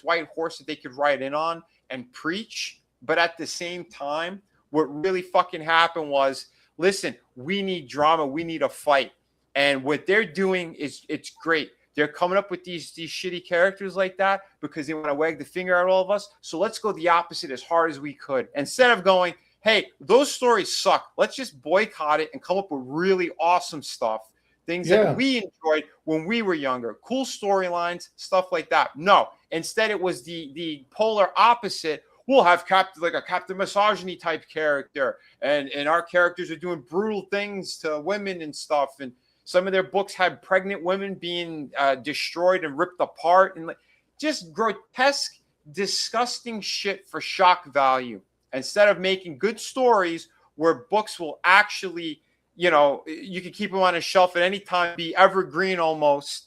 white horse that they could ride in on and preach, but at the same time, what really fucking happened was, listen, we need drama, we need a fight. And what they're doing it's great. They're coming up with these shitty characters like that because they want to wag the finger at all of us. So let's go the opposite as hard as we could. Instead of going, hey, those stories suck, let's just boycott it and come up with really awesome stuff. Things that we enjoyed when we were younger. Cool storylines, stuff like that. No. Instead, it was the polar opposite. We'll have a Captain Misogyny type character. And our characters are doing brutal things to women and stuff. And some of their books had pregnant women being destroyed and ripped apart, and just grotesque, disgusting shit for shock value. Instead of making good stories where books will actually, you could keep them on a shelf at any time, be evergreen almost.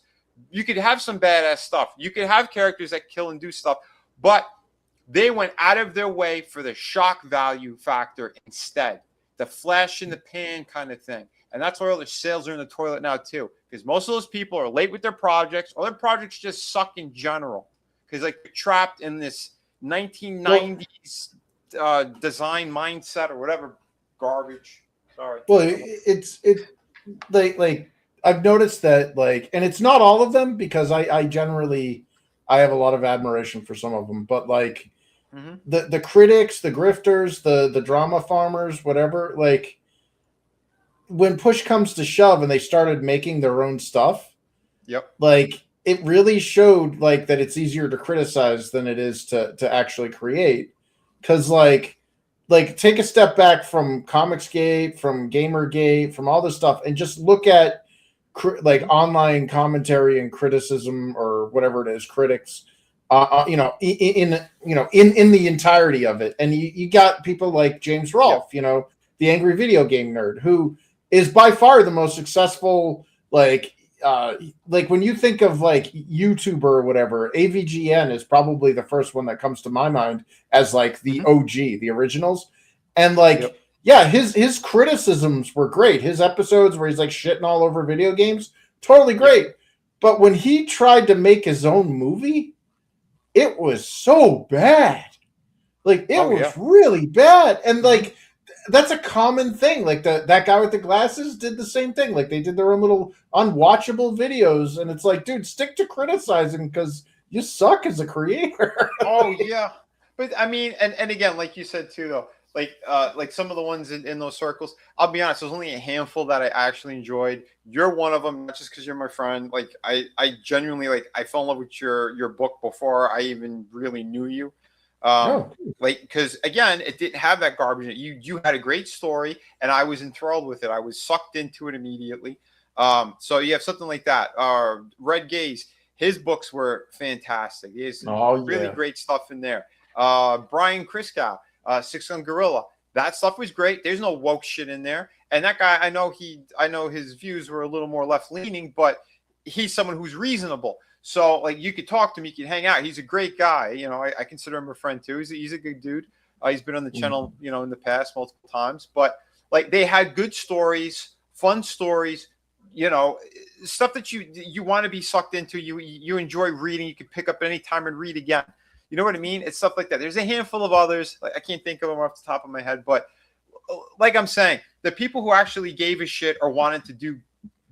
You could have some badass stuff. You could have characters that kill and do stuff, but they went out of their way for the shock value factor instead, the flash in the pan kind of thing. And that's why all the sales are in the toilet now, too. Because most of those people are late with their projects, or their projects just suck in general. Because they're trapped in this 1990s design mindset or whatever garbage. Sorry.
Well, it's like I've noticed that, and it's not all of them, because I generally have a lot of admiration for some of them. But the critics, the grifters, the drama farmers, whatever, when push comes to shove and they started making their own stuff, it really showed that it's easier to criticize than it is to actually create. Because take a step back from Comicsgate, from Gamergate, from all this stuff, and just look at online commentary and criticism, or whatever it is, critics, in the entirety of it. And you got people like James Rolfe, the angry video game nerd, who is by far the most successful, when you think of YouTuber or whatever, AVGN is probably the first one that comes to my mind as the OG, the originals. And his criticisms were great. His episodes where he's shitting all over video games, totally great. But when he tried to make his own movie, it was so bad. It was really bad. And that's a common thing. That guy with the glasses did the same thing. They did their own little unwatchable videos, and it's dude, stick to criticizing, because you suck as a creator.
Oh yeah, but I mean, and again, like you said too, though, some of the ones in those circles, I'll be honest, there's only a handful that I actually enjoyed. You're one of them, not just because you're my friend. I genuinely I fell in love with your book before I even really knew you. Because again, it didn't have that garbage in it. You had a great story, and I was enthralled with it. I was sucked into it immediately. So you have something like that. Red Gaze, his books were fantastic. He has really great stuff in there. Brian Kriskow, Six Gun Gorilla. That stuff was great. There's no woke shit in there. And that guy, I know his views were a little more left leaning, but he's someone who's reasonable. So like you could talk to him, you could hang out. He's a great guy. You know, I consider him a friend too. He's a good dude. He's been on the channel, you know, in the past multiple times. But like they had good stories, fun stories, you know, stuff that you want to be sucked into. You enjoy reading. You can pick up any time and read again. You know what I mean? It's stuff like that. There's a handful of others. Like, I can't think of them off the top of my head, but like I'm saying, the people who actually gave a shit or wanted to do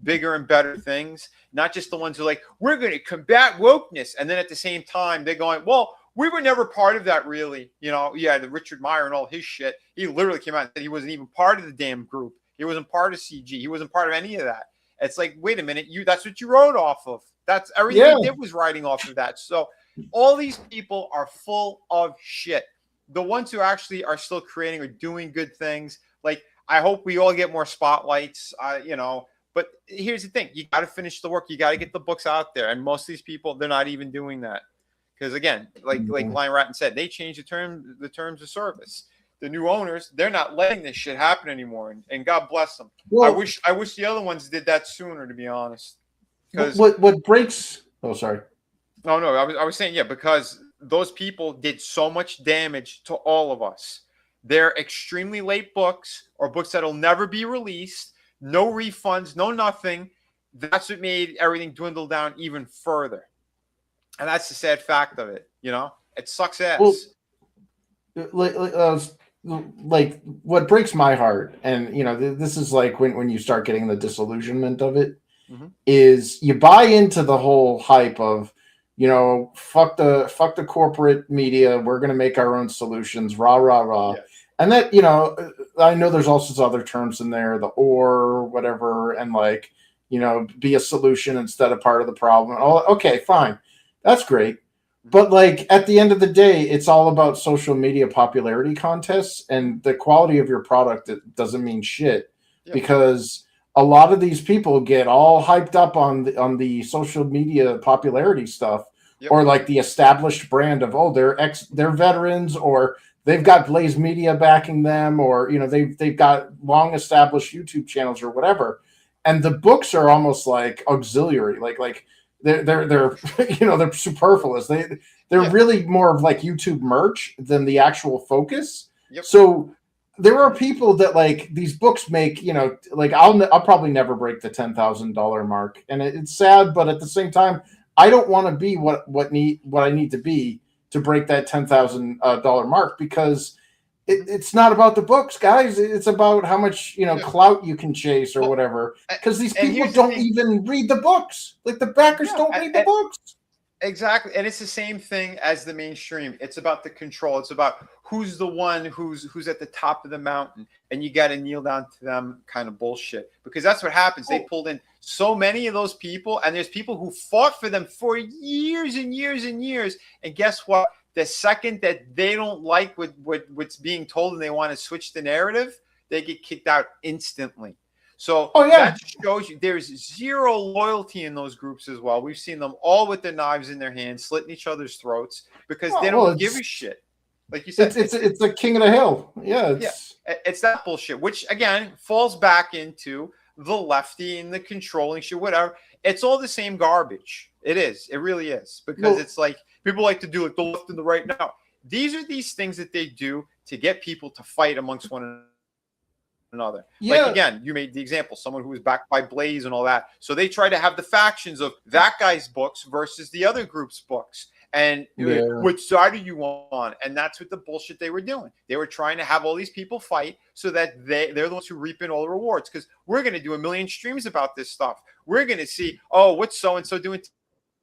bigger and better things, not just the ones who are like, we're going to combat wokeness. And then at the same time, they're going, well, we were never part of that really. You know, yeah, the Richard Meyer and all his shit. He literally came out and said he wasn't even part of the damn group. He wasn't part of CG. He wasn't part of any of that. It's like, wait a minute, that's what you wrote off of. That's everything he did was writing off of that. So all these people are full of shit. The ones who actually are still creating or doing good things, like I hope we all get more spotlights, you know. But here's the thing: you got to finish the work. You got to get the books out there. And most of these people, they're not even doing that because, again, like Lion Ratton said, they changed the terms of service. The new owners, they're not letting this shit happen anymore. And God bless them. Well, I wish the other ones did that sooner, to be honest. Because
what breaks? Oh, sorry.
No, I was saying, yeah, because those people did so much damage to all of us. They're extremely late books or books that'll never be released, no refunds, no nothing. That's what made everything dwindle down even further. And that's the sad fact of it, you know? It sucks ass.
Well, like what breaks my heart, and you know, this is like when you start getting the disillusionment of it, is you buy into the whole hype of, you know, fuck the corporate media. We're going to make our own solutions. Rah, rah, rah. Yeah. And that, you know, I know there's all sorts of other terms in there, the or whatever. And like, you know, be a solution instead of part of the problem. Oh, okay, fine. That's great. But like at the end of the day, it's all about social media popularity contests, and the quality of your product, it doesn't mean shit because a lot of these people get all hyped up on the social media popularity stuff, or like the established brand of, oh, they're veterans, or they've got Blaze Media backing them, or you know they've got long established YouTube channels or whatever, and the books are almost like auxiliary, like they're you know, they're superfluous. They're really more of like YouTube merch than the actual focus. So there are people that like these books make, you know, like I'll probably never break the $10,000 mark, and it's sad, but at the same time, I don't want to be what I need to be to break that $10,000 mark, because it's not about the books, guys. It's about how much, you know, clout you can chase or whatever. Because these people don't even read the books. Like the backers don't read the books.
Exactly. And it's the same thing as the mainstream. It's about the control. It's about who's the one who's at the top of the mountain, and you got to kneel down to them kind of bullshit, because that's what happens. They pulled in so many of those people, and there's people who fought for them for years and years and years. And guess what? The second that they don't like what's being told and they want to switch the narrative, they get kicked out instantly. So that shows you there's zero loyalty in those groups as well. We've seen them all with their knives in their hands, slitting each other's throats because they don't give a shit. Like you said,
it's a king of the hill.
It's that bullshit, which again falls back into the lefty and the controlling shit, whatever. It's all the same garbage. It is. It really is, because it's like people like to do like the left and the right now. These are these things that they do to get people to fight amongst one another. Like again, you made the example, someone who was backed by Blaze and all that. So they try to have the factions of that guy's books versus the other group's books. And which side are you on? And that's what the bullshit they were doing. They were trying to have all these people fight so that they're the ones who reap in all the rewards. Because we're going to do a million streams about this stuff. We're going to see, oh, what's so-and-so doing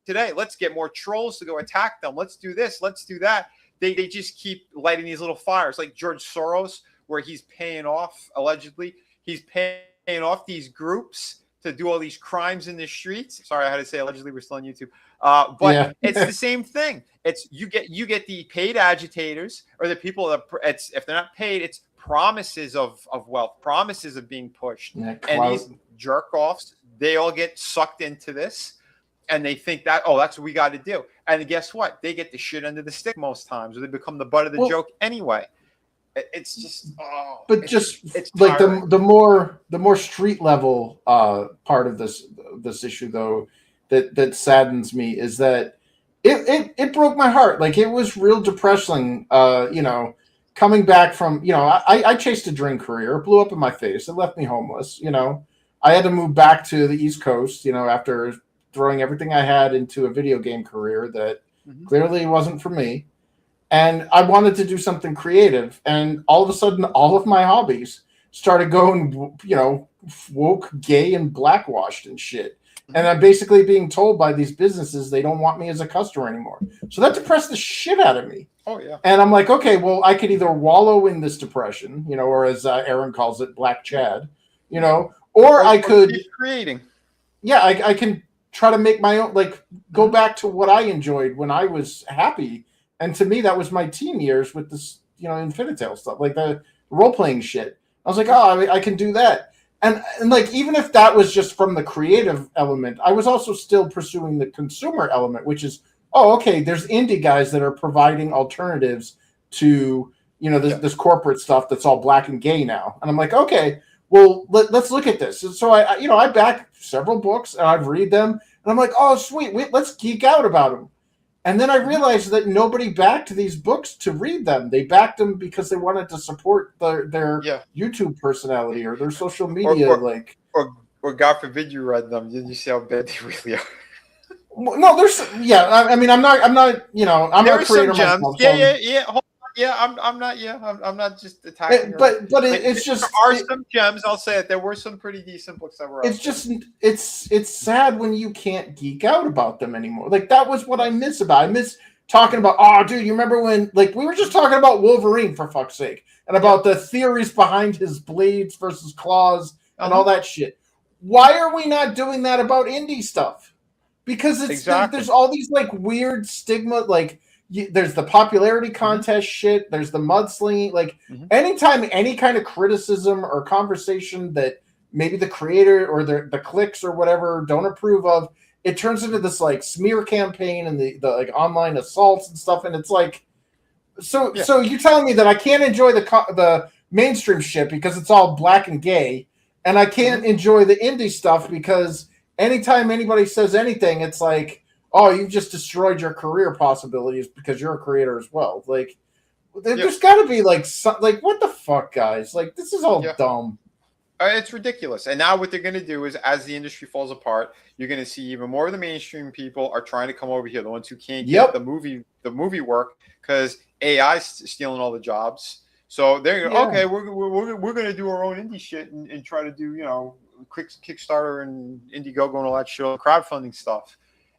today? Let's get more trolls to go attack them. Let's do this. Let's do that. They just keep lighting these little fires, like George Soros, where he's paying off, allegedly, he's paying off these groups to do all these crimes in the streets. Sorry, I had to say allegedly. We're still on YouTube. But it's the same thing. It's you get the paid agitators, or the people that if they're not paid, it's promises of wealth, promises of being pushed. And these jerk offs, they all get sucked into this, and they think that, oh, that's what we got to do. And guess what? They get the shit under the stick most times, or they become the butt of the joke anyway. It's just
But
it's
like
tiring.
the more street level part of this issue though that saddens me is that it broke my heart. Like it was real depressing. Coming back from I chased a dream career, it blew up in my face, it left me homeless. I had to move back to the East Coast. After throwing everything I had into a video game career that clearly wasn't for me. And I wanted to do something creative, and all of a sudden, all of my hobbies started going, woke, gay, and blackwashed and shit. And I'm basically being told by these businesses they don't want me as a customer anymore. So that depressed the shit out of me.
Oh yeah.
And I'm like, okay, well, I could either wallow in this depression, or as Aaron calls it, Black Chad, or I could
keep creating.
Yeah, I can try to make my own, like go back to what I enjoyed when I was happy. And to me, that was my teen years with this, Infinitel stuff, like the role playing shit. I was like, oh, I can do that. And like, even if that was just from the creative element, I was also still pursuing the consumer element, which is, oh, okay, there's indie guys that are providing alternatives to, this corporate stuff that's all black and gay now. And I'm like, okay, well, let's look at this. And so I back several books and I've read them and I'm like, oh, sweet, let's geek out about them. And then I realized that nobody backed these books to read them. They backed them because they wanted to support their YouTube personality or their social media.
Or God forbid you read them. Did you see how bad they really are?
No, I'm not. I'm a creator myself.
I'm not just attacking.
But it's just
there are some gems. I'll say it. There were some pretty decent books that were.
It's sad when you can't geek out about them anymore. Like that was what I miss about. I miss talking about. Oh, dude, you remember when? Like we were just talking about Wolverine for fuck's sake, and about the theories behind his blades versus claws and all that shit. Why are we not doing that about indie stuff? Because there's all these like weird stigma, like. There's the popularity contest shit. There's the mudslinging. Like anytime any kind of criticism or conversation that maybe the creator or the clicks or whatever don't approve of, it turns into this like smear campaign and the like online assaults and stuff. And it's like, so you're telling me that I can't enjoy the mainstream shit because it's all black and gay, and I can't enjoy the indie stuff because anytime anybody says anything, it's like, oh, you've just destroyed your career possibilities because you're a creator as well. Like, there's got to be like what the fuck, guys? Like, this is all dumb.
It's ridiculous. And now what they're going to do is, as the industry falls apart, you're going to see even more of the mainstream people are trying to come over here. The ones who can't get the movie work because AI's stealing all the jobs. So they're okay. We're going to do our own indie shit and try to do quick Kickstarter and Indiegogo and all that shit, all the crowdfunding stuff.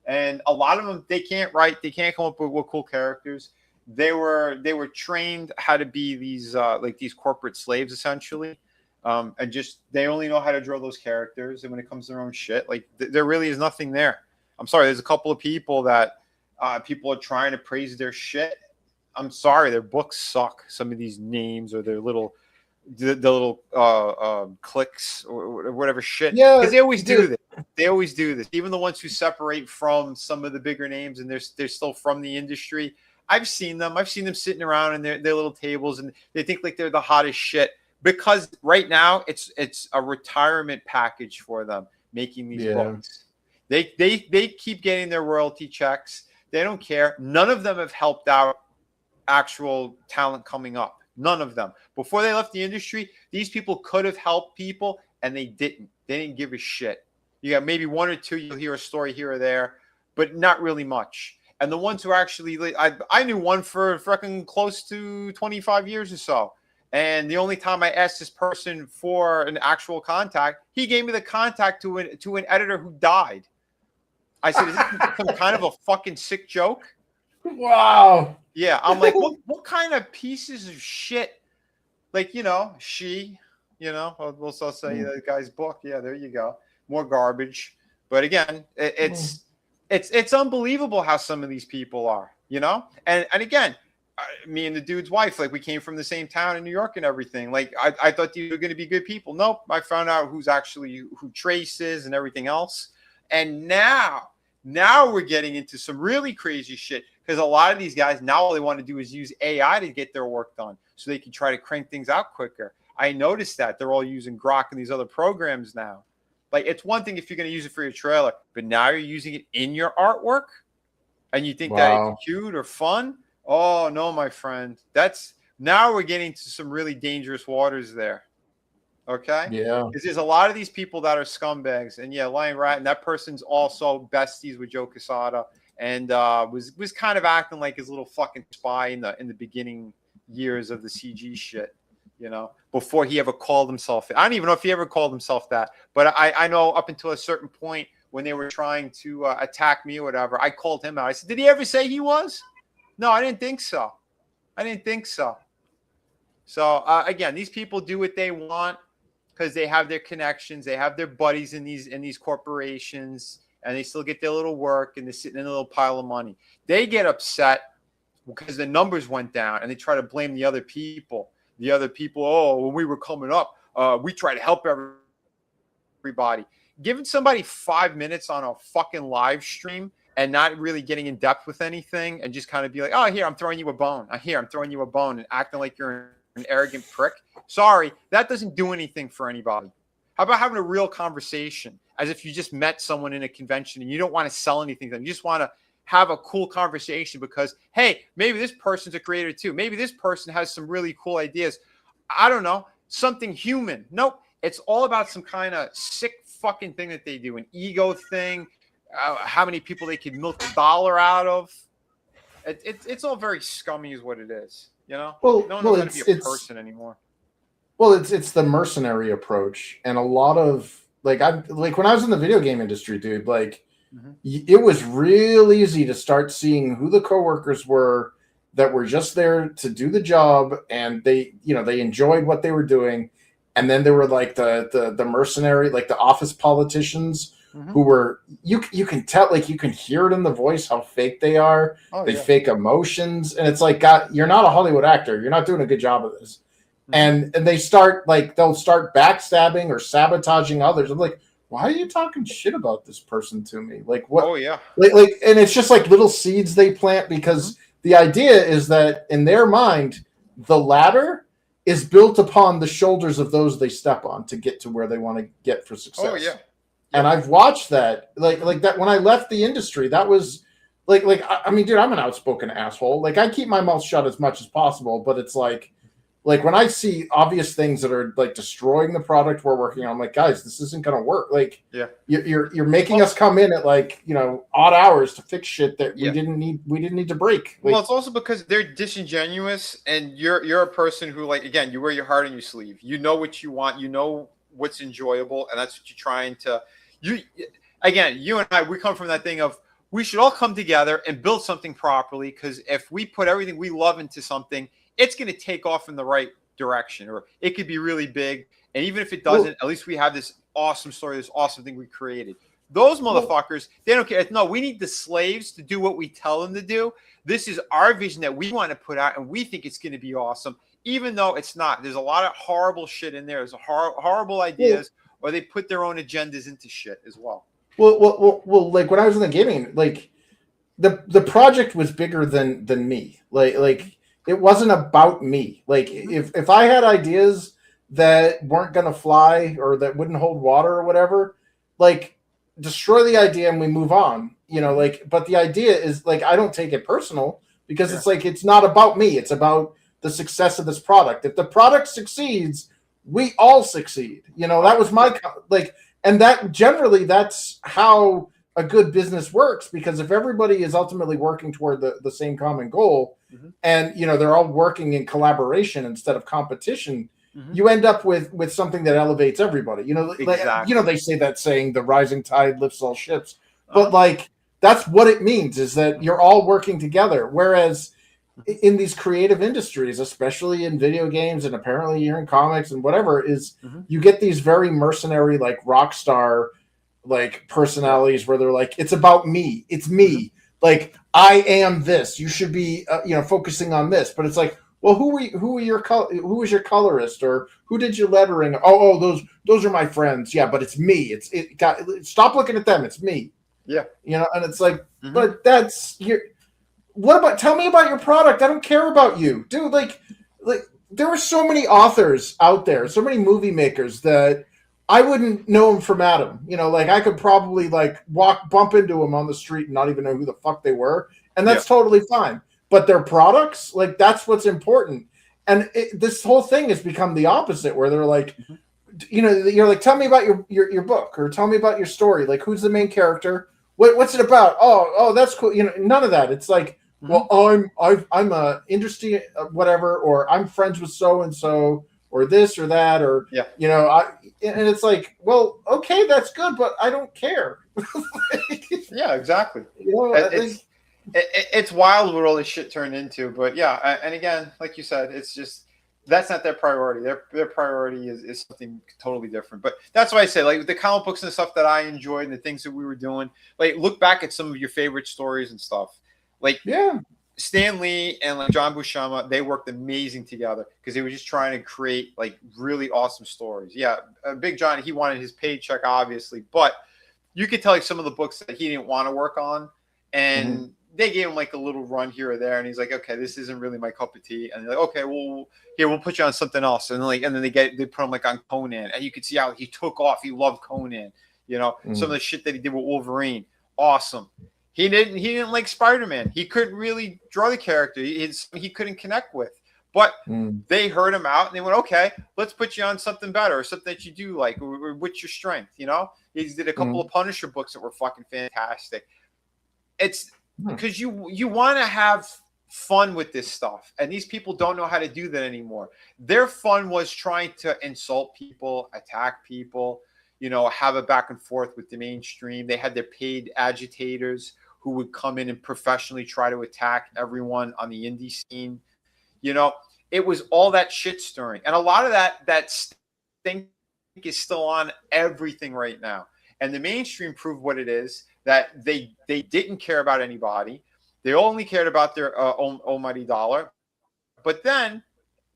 And a lot of them, they can't write. They can't come up with cool characters. They were trained how to be these these corporate slaves essentially, and just they only know how to draw those characters. And when it comes to their own shit, like there really is nothing there. I'm sorry. There's a couple of people that people are trying to praise their shit. I'm sorry, their books suck. Some of these names or their little clicks or whatever shit. Yeah, because they always do this. They always do this. Even the ones who separate from some of the bigger names and they're still from the industry. I've seen them. I've seen them sitting around in their little tables and they think like they're the hottest shit because right now it's a retirement package for them making these books. They keep getting their royalty checks. They don't care. None of them have helped out actual talent coming up. None of them. Before they left the industry, these people could have helped people, and they didn't. They didn't give a shit. You got maybe one or two, you'll hear a story here or there, but not really much. And the ones who actually, I knew one for fucking close to 25 years or so. And the only time I asked this person for an actual contact, he gave me the contact to an editor who died. I said, is this some kind of a fucking sick joke?
Wow.
Yeah, I'm like, what kind of pieces of shit? Like, we'll say the guy's book. Yeah, there you go. More garbage. But again, it's unbelievable how some of these people are, And again, me and the dude's wife, like we came from the same town in New York and everything. Like I thought these were going to be good people. Nope. I found out who Trace is and everything else. And now we're getting into some really crazy shit because a lot of these guys now all they want to do is use AI to get their work done. so they can try to crank things out quicker. I noticed that they're all using Grok and these other programs now. Like, it's one thing if you're going to use it for your trailer, but now you're using it in your artwork and you think that it's cute or fun. Oh no, my friend, now we're getting to some really dangerous waters there. Okay.
Yeah.
Because there's a lot of these people that are scumbags, and yeah, Lion Rat, and that person's also besties with Joe Quesada, and was kind of acting like his little fucking spy in the beginning years of the CG shit, before he ever called himself. I don't even know if he ever called himself that, but I know up until a certain point when they were trying to attack me or whatever, I called him out. I said, "Did he ever say he was?" No, I didn't think so. So again, these people do what they want because they have their connections, they have their buddies in these corporations, and they still get their little work, and they're sitting in a little pile of money. They get upset because the numbers went down, and they try to blame the other people. Oh, when we were coming up, we try to help everybody. Giving somebody 5 minutes on a fucking live stream and not really getting in depth with anything, and just kind of be like, "Oh, here, I'm throwing you a bone. I'm throwing you a bone," and acting like you're an arrogant prick. Sorry, that doesn't do anything for anybody. How about having a real conversation as if you just met someone in a convention and you don't want to sell anything to them? You just want to have a cool conversation because, hey, maybe this person's a creator too. Maybe this person has some really cool ideas. I don't know, something human. Nope. It's all about some kind of sick fucking thing that they do, an ego thing, how many people they could milk the dollar out of. It's all very scummy is what it is. Well, no one knows how to be a person anymore.
Well, it's the mercenary approach, and a lot of when I was in the video game industry, dude, it was real easy to start seeing who the coworkers were that were just there to do the job, and they enjoyed what they were doing, and then there were like the mercenary, like the office politicians. Who were you can tell, you can hear it in the voice how fake they are. They fake emotions, and it's like, God, you're not a Hollywood actor. You're not doing a good job of this. And they start they'll start backstabbing or sabotaging others. I'm like, why are you talking shit about this person to me? Like what?
Oh yeah.
And it's just like little seeds they plant because the idea is that in their mind, the ladder is built upon the shoulders of those they step on to get to where they want to get for success.
Oh yeah.
And I've watched that, like that when I left the industry. That was I mean, dude, I'm an outspoken asshole. I keep my mouth shut as much as possible, but it's like when I see obvious things that are destroying the product we're working on, I'm like, guys, this isn't gonna work. You're making us come in at odd hours to fix shit that we didn't need to break.
Well, it's also because they're disingenuous, and you're a person who, again, you wear your heart on your sleeve. You know what you want. You know what's enjoyable, and that's what you're trying to. You and I, we come from that thing of we should all come together and build something properly, because if we put everything we love into something, it's going to take off in the right direction, or it could be really big. And even if it doesn't, at least we have this awesome story, this awesome thing we created. Those motherfuckers, they don't care. No, we need the slaves to do what we tell them to do. This is our vision that we want to put out, and we think it's going to be awesome, even though it's not. There's a lot of horrible shit in there. There's horrible ideas. Or they put their own agendas into shit as well.
Well, when I was in the gaming, the project was bigger than me. It wasn't about me. If I had ideas that weren't gonna fly or that wouldn't hold water or whatever, destroy the idea and we move on. But the idea is I don't take it personal because it's not about me. It's about the success of this product. If the product succeeds, we all succeed. That was my and that generally that's how a good business works, because if everybody is ultimately working toward the same common goal, and they're all working in collaboration instead of competition, you end up with something that elevates everybody.
Exactly.
They say that saying, the rising tide lifts all ships, but that's what it means, is that you're all working together. Whereas in these creative industries, especially in video games and apparently you're in comics and whatever, is you get these very mercenary, rock star, personalities where they're it's about me. It's me. I am this. You should be, focusing on this. But it's well, who was your colorist, or who did your lettering? Oh, those are my friends. Yeah, but it's me. Stop looking at them. It's me.
Yeah.
And it's but that's your. What about? Tell me about your product. I don't care about you, dude. there were so many authors out there, so many movie makers that I wouldn't know them from Adam. You know, like I could probably like bump into them on the street and not even know who the fuck they were, and that's totally fine. But their products, like that's what's important. And this whole thing has become the opposite, where they're like, you know, you're like, tell me about your book, or tell me about your story. Like, who's the main character? What's it about? Oh, that's cool. You know, none of that. It's like, well, I'm a industry whatever, or I'm friends with so and so, or this or that, or you know, and it's like, well, okay, that's good, but I don't care.
Yeah, exactly.
You know,
it's wild what all this shit turned into, but yeah, and again, like you said, it's just that's not their priority. Their priority is something totally different. But that's why I say, like the comic books and the stuff that I enjoyed and the things that we were doing. Like look back at some of your favorite stories and stuff. Like Stan Lee and like John Buscema, they worked amazing together because they were just trying to create like really awesome stories. Yeah, Big John, he wanted his paycheck obviously, but you could tell like some of the books that he didn't want to work on, and they gave him like a little run here or there, and he's like, okay, this isn't really my cup of tea. And they're like, okay, well, here, we'll put you on something else. And then they put him like on Conan, and you could see how he took off. He loved Conan, you know, some of the shit that he did with Wolverine, awesome. He didn't like Spider-Man. He couldn't really draw the character. He couldn't connect with. But they heard him out, and they went, okay, let's put you on something better, or something that you do like, or what's your strength, you know? He did a couple of Punisher books that were fucking fantastic. It's because you want to have fun with this stuff, and these people don't know how to do that anymore. Their fun was trying to insult people, attack people, you know, have a back and forth with the mainstream. They had their paid agitators who would come in and professionally try to attack everyone on the indie scene. You know, it was all that shit stirring, and a lot of that stink is still on everything right now. And the mainstream proved what it is, that they didn't care about anybody. They only cared about their own almighty dollar. But then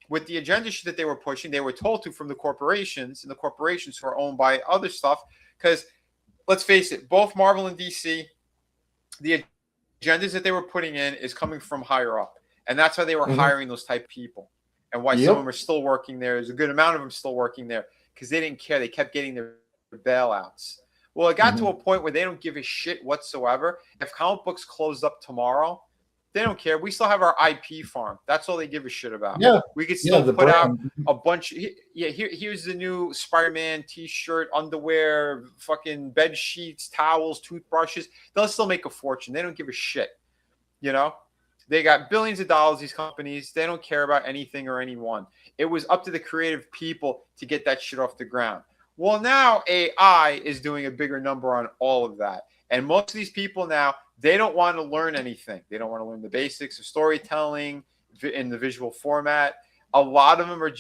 with the agenda shit that they were pushing, they were told to from the corporations, and the corporations who are owned by other stuff. Because let's face it, both Marvel and DC, the agendas that they were putting in is coming from higher up. And that's why they were hiring those type of people. And why some of them are still working there. There's a good amount of them still working there because they didn't care. They kept getting their bailouts. Well, it got to a point where they don't give a shit whatsoever. If comic books closed up tomorrow, they don't care. We still have our IP farm. That's all they give a shit about.
Yeah.
We could still put out a bunch. Here's the new Spider-Man t-shirt, underwear, fucking bed sheets, towels, toothbrushes. They'll still make a fortune. They don't give a shit. You know? They got billions of dollars, these companies. They don't care about anything or anyone. It was up to the creative people to get that shit off the ground. Well, now AI is doing a bigger number on all of that. And most of these people now, they don't want to learn anything. They don't want to learn the basics of storytelling in the visual format. A lot of them are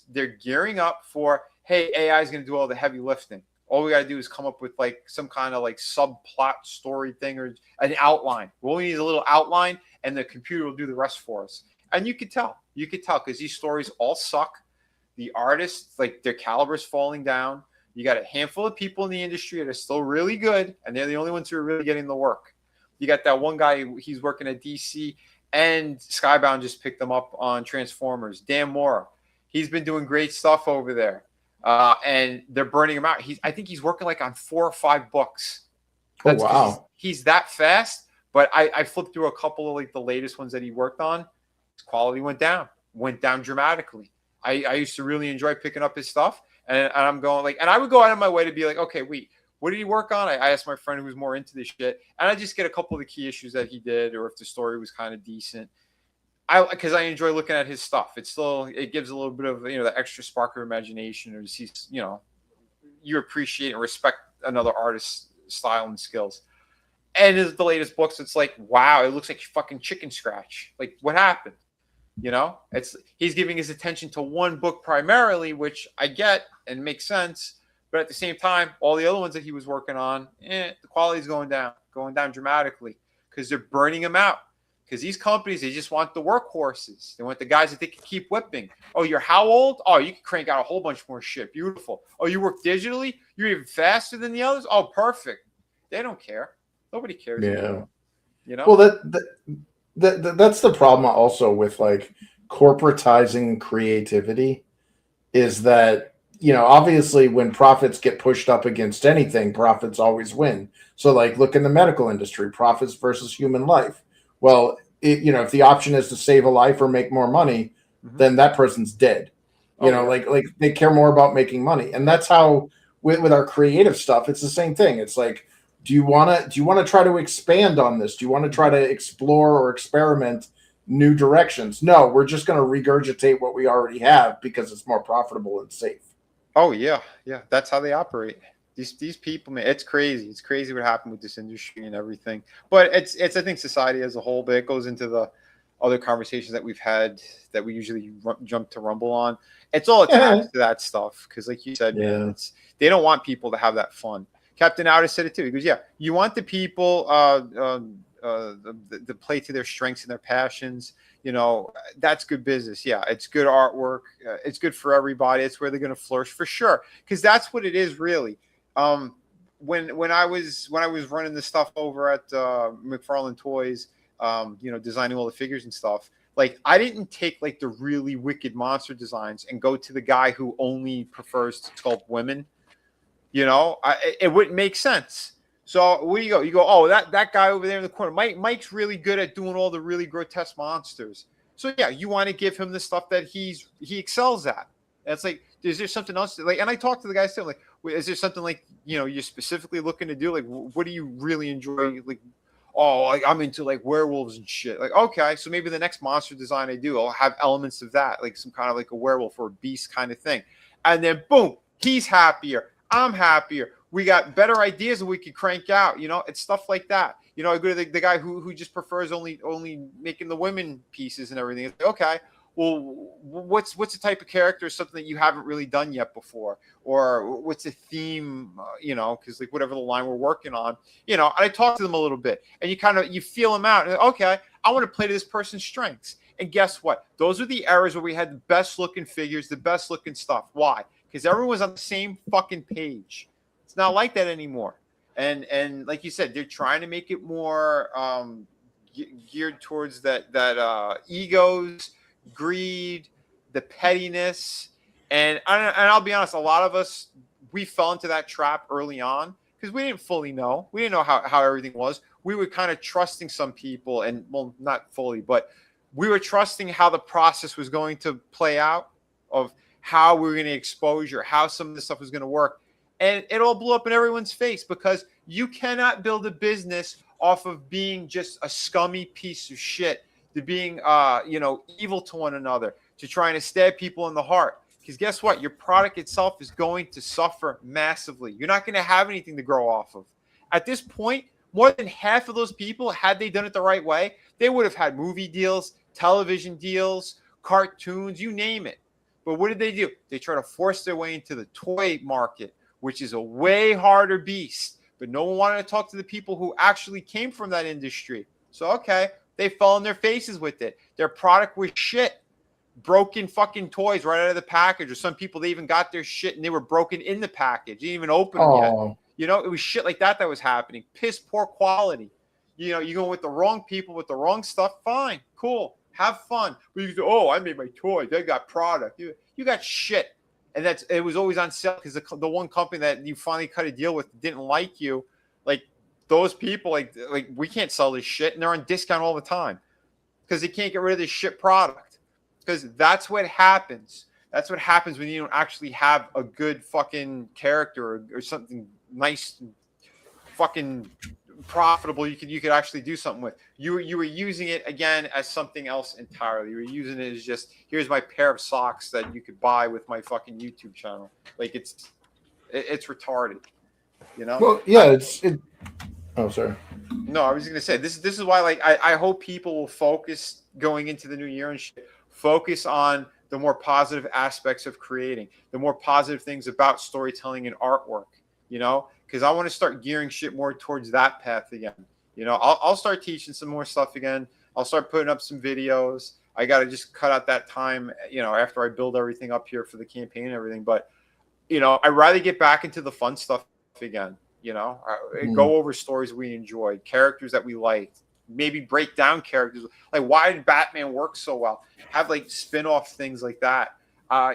they're gearing up for, hey, AI is going to do all the heavy lifting. All we got to do is come up with like some kind of like subplot story thing or an outline. We only need a little outline, and the computer will do the rest for us. And you could tell because these stories all suck. The artists, like their caliber is falling down. You got a handful of people in the industry that are still really good, and they're the only ones who are really getting the work. You got that one guy, he's working at DC, and Skybound just picked him up on Transformers. Dan Mora, he's been doing great stuff over there, and they're burning him out. I think he's working like on 4 or 5 books.
That's wow.
He's that fast. But I flipped through a couple of like the latest ones that he worked on. His quality went down dramatically. I used to really enjoy picking up his stuff, and I'm going like, and I would go out of my way to be like, okay, wait, what did he work on? I asked my friend who's more into this shit, and I just get a couple of the key issues that he did, or if the story was kind of decent. Because I enjoy looking at his stuff. It gives a little bit of, you know, the extra spark of imagination, or he's, you know, you appreciate and respect another artist's style and skills. And the latest books, it's like, wow, it looks like fucking chicken scratch. Like, what happened? You know, he's giving his attention to one book primarily, which I get and makes sense. But at the same time, all the other ones that he was working on, the quality's going down dramatically because they're burning him out. Because these companies, they just want the workhorses. They want the guys that they can keep whipping. Oh, you're how old? Oh, you can crank out a whole bunch more shit. Beautiful. Oh, you work digitally? You're even faster than the others? Oh, perfect. They don't care. Nobody cares.
Yeah.
You know?
Well, that's the problem also with like corporatizing creativity is that, obviously when profits get pushed up against anything, profits always win. So like look in the medical industry, profits versus human life. Well, if the option is to save a life or make more money, then that person's dead. Like they care more about making money. And that's how with our creative stuff, it's the same thing. It's like, do you want to try to expand on this? Do you want to try to explore or experiment new directions? No, we're just going to regurgitate what we already have because it's more profitable and safe.
Oh yeah, yeah. That's how they operate. These people, man, it's crazy. It's crazy what happened with this industry and everything. But it's I think society as a whole. But it goes into the other conversations that we've had that we usually jump to rumble on. It's all attached to that stuff because, like you said, man, they don't want people to have that fun. Captain Outer said it too. He goes, "Yeah, you want the people the play to their strengths and their passions. That's good business. Yeah, it's good artwork. It's good for everybody. It's where they're going to flourish for sure. Because that's what it is, really. When I was running the stuff over at McFarlane Toys, designing all the figures and stuff. Like, I didn't take like the really wicked monster designs and go to the guy who only prefers to sculpt women. It wouldn't make sense. So where you go? You go, oh, that guy over there in the corner. Mike's really good at doing all the really grotesque monsters. So yeah, you want to give him the stuff that he excels at. And it's like, is there something else? Like, and I talked to the guys too. Like, is there something like you're specifically looking to do? Like, what do you really enjoy? Like, oh, like I'm into like werewolves and shit. Like, okay, so maybe the next monster design I do, I'll have elements of that, like some kind of like a werewolf or a beast kind of thing. And then boom, he's happier. I'm happier. We got better ideas that we could crank out. It's stuff like that. I go to the guy who just prefers only making the women pieces and everything. It's like, okay, well, what's the type of character or something that you haven't really done yet before, or what's the theme? Because like whatever the line we're working on, and I talk to them a little bit, and you feel them out. And okay, I want to play to this person's strengths. And guess what? Those are the eras where we had the best looking figures, the best looking stuff. Why? Because everyone was on the same fucking page. It's not like that anymore. And like you said, they're trying to make it more geared towards that egos, greed, the pettiness, and I'll be honest, a lot of us, we fell into that trap early on because we didn't fully know. We didn't know how everything was. We were kind of trusting some people, and well, not fully, but we were trusting how the process was going to play out, of how we were going to exposure, how some of this stuff was going to work. And it all blew up in everyone's face because you cannot build a business off of being just a scummy piece of shit, to being, evil to one another, to trying to stab people in the heart. Because guess what? Your product itself is going to suffer massively. You're not going to have anything to grow off of. At this point, more than half of those people, had they done it the right way, they would have had movie deals, television deals, cartoons, you name it. But what did they do? They try to force their way into the toy market, which is a way harder beast. But no one wanted to talk to the people who actually came from that industry. So, okay, they fell on their faces with it. Their product was shit. Broken fucking toys right out of the package. Or some people, they even got their shit and they were broken in the package. They didn't even open them yet. It was shit like that was happening. Piss poor quality. You go with the wrong people with the wrong stuff. Fine, cool, have fun. But you go, I made my toy. They got product. You got shit. And it was always on sale because the one company that you finally cut a deal with didn't like you. Like those people, like we can't sell this shit, and they're on discount all the time because they can't get rid of this shit product. Because that's what happens. That's what happens when you don't actually have a good fucking character or something nice, fucking profitable. You could actually do something with. You were using it again as something else entirely. You were using it as just, here's my pair of socks that you could buy with my fucking YouTube channel. Like it's retarded.
Well, yeah, Oh, sorry.
No, I was gonna say this is why, like, I hope people will focus going into the new year and shit. Focus on the more positive aspects of creating, the more positive things about storytelling and artwork. Because I want to start gearing shit more towards that path again. I'll start teaching some more stuff again. I'll start putting up some videos. I got to just cut out that time, after I build everything up here for the campaign and everything. But, I'd rather get back into the fun stuff again. Go over stories we enjoyed, characters that we liked, maybe break down characters. Like, why did Batman work so well? Have like spin-off things like that. I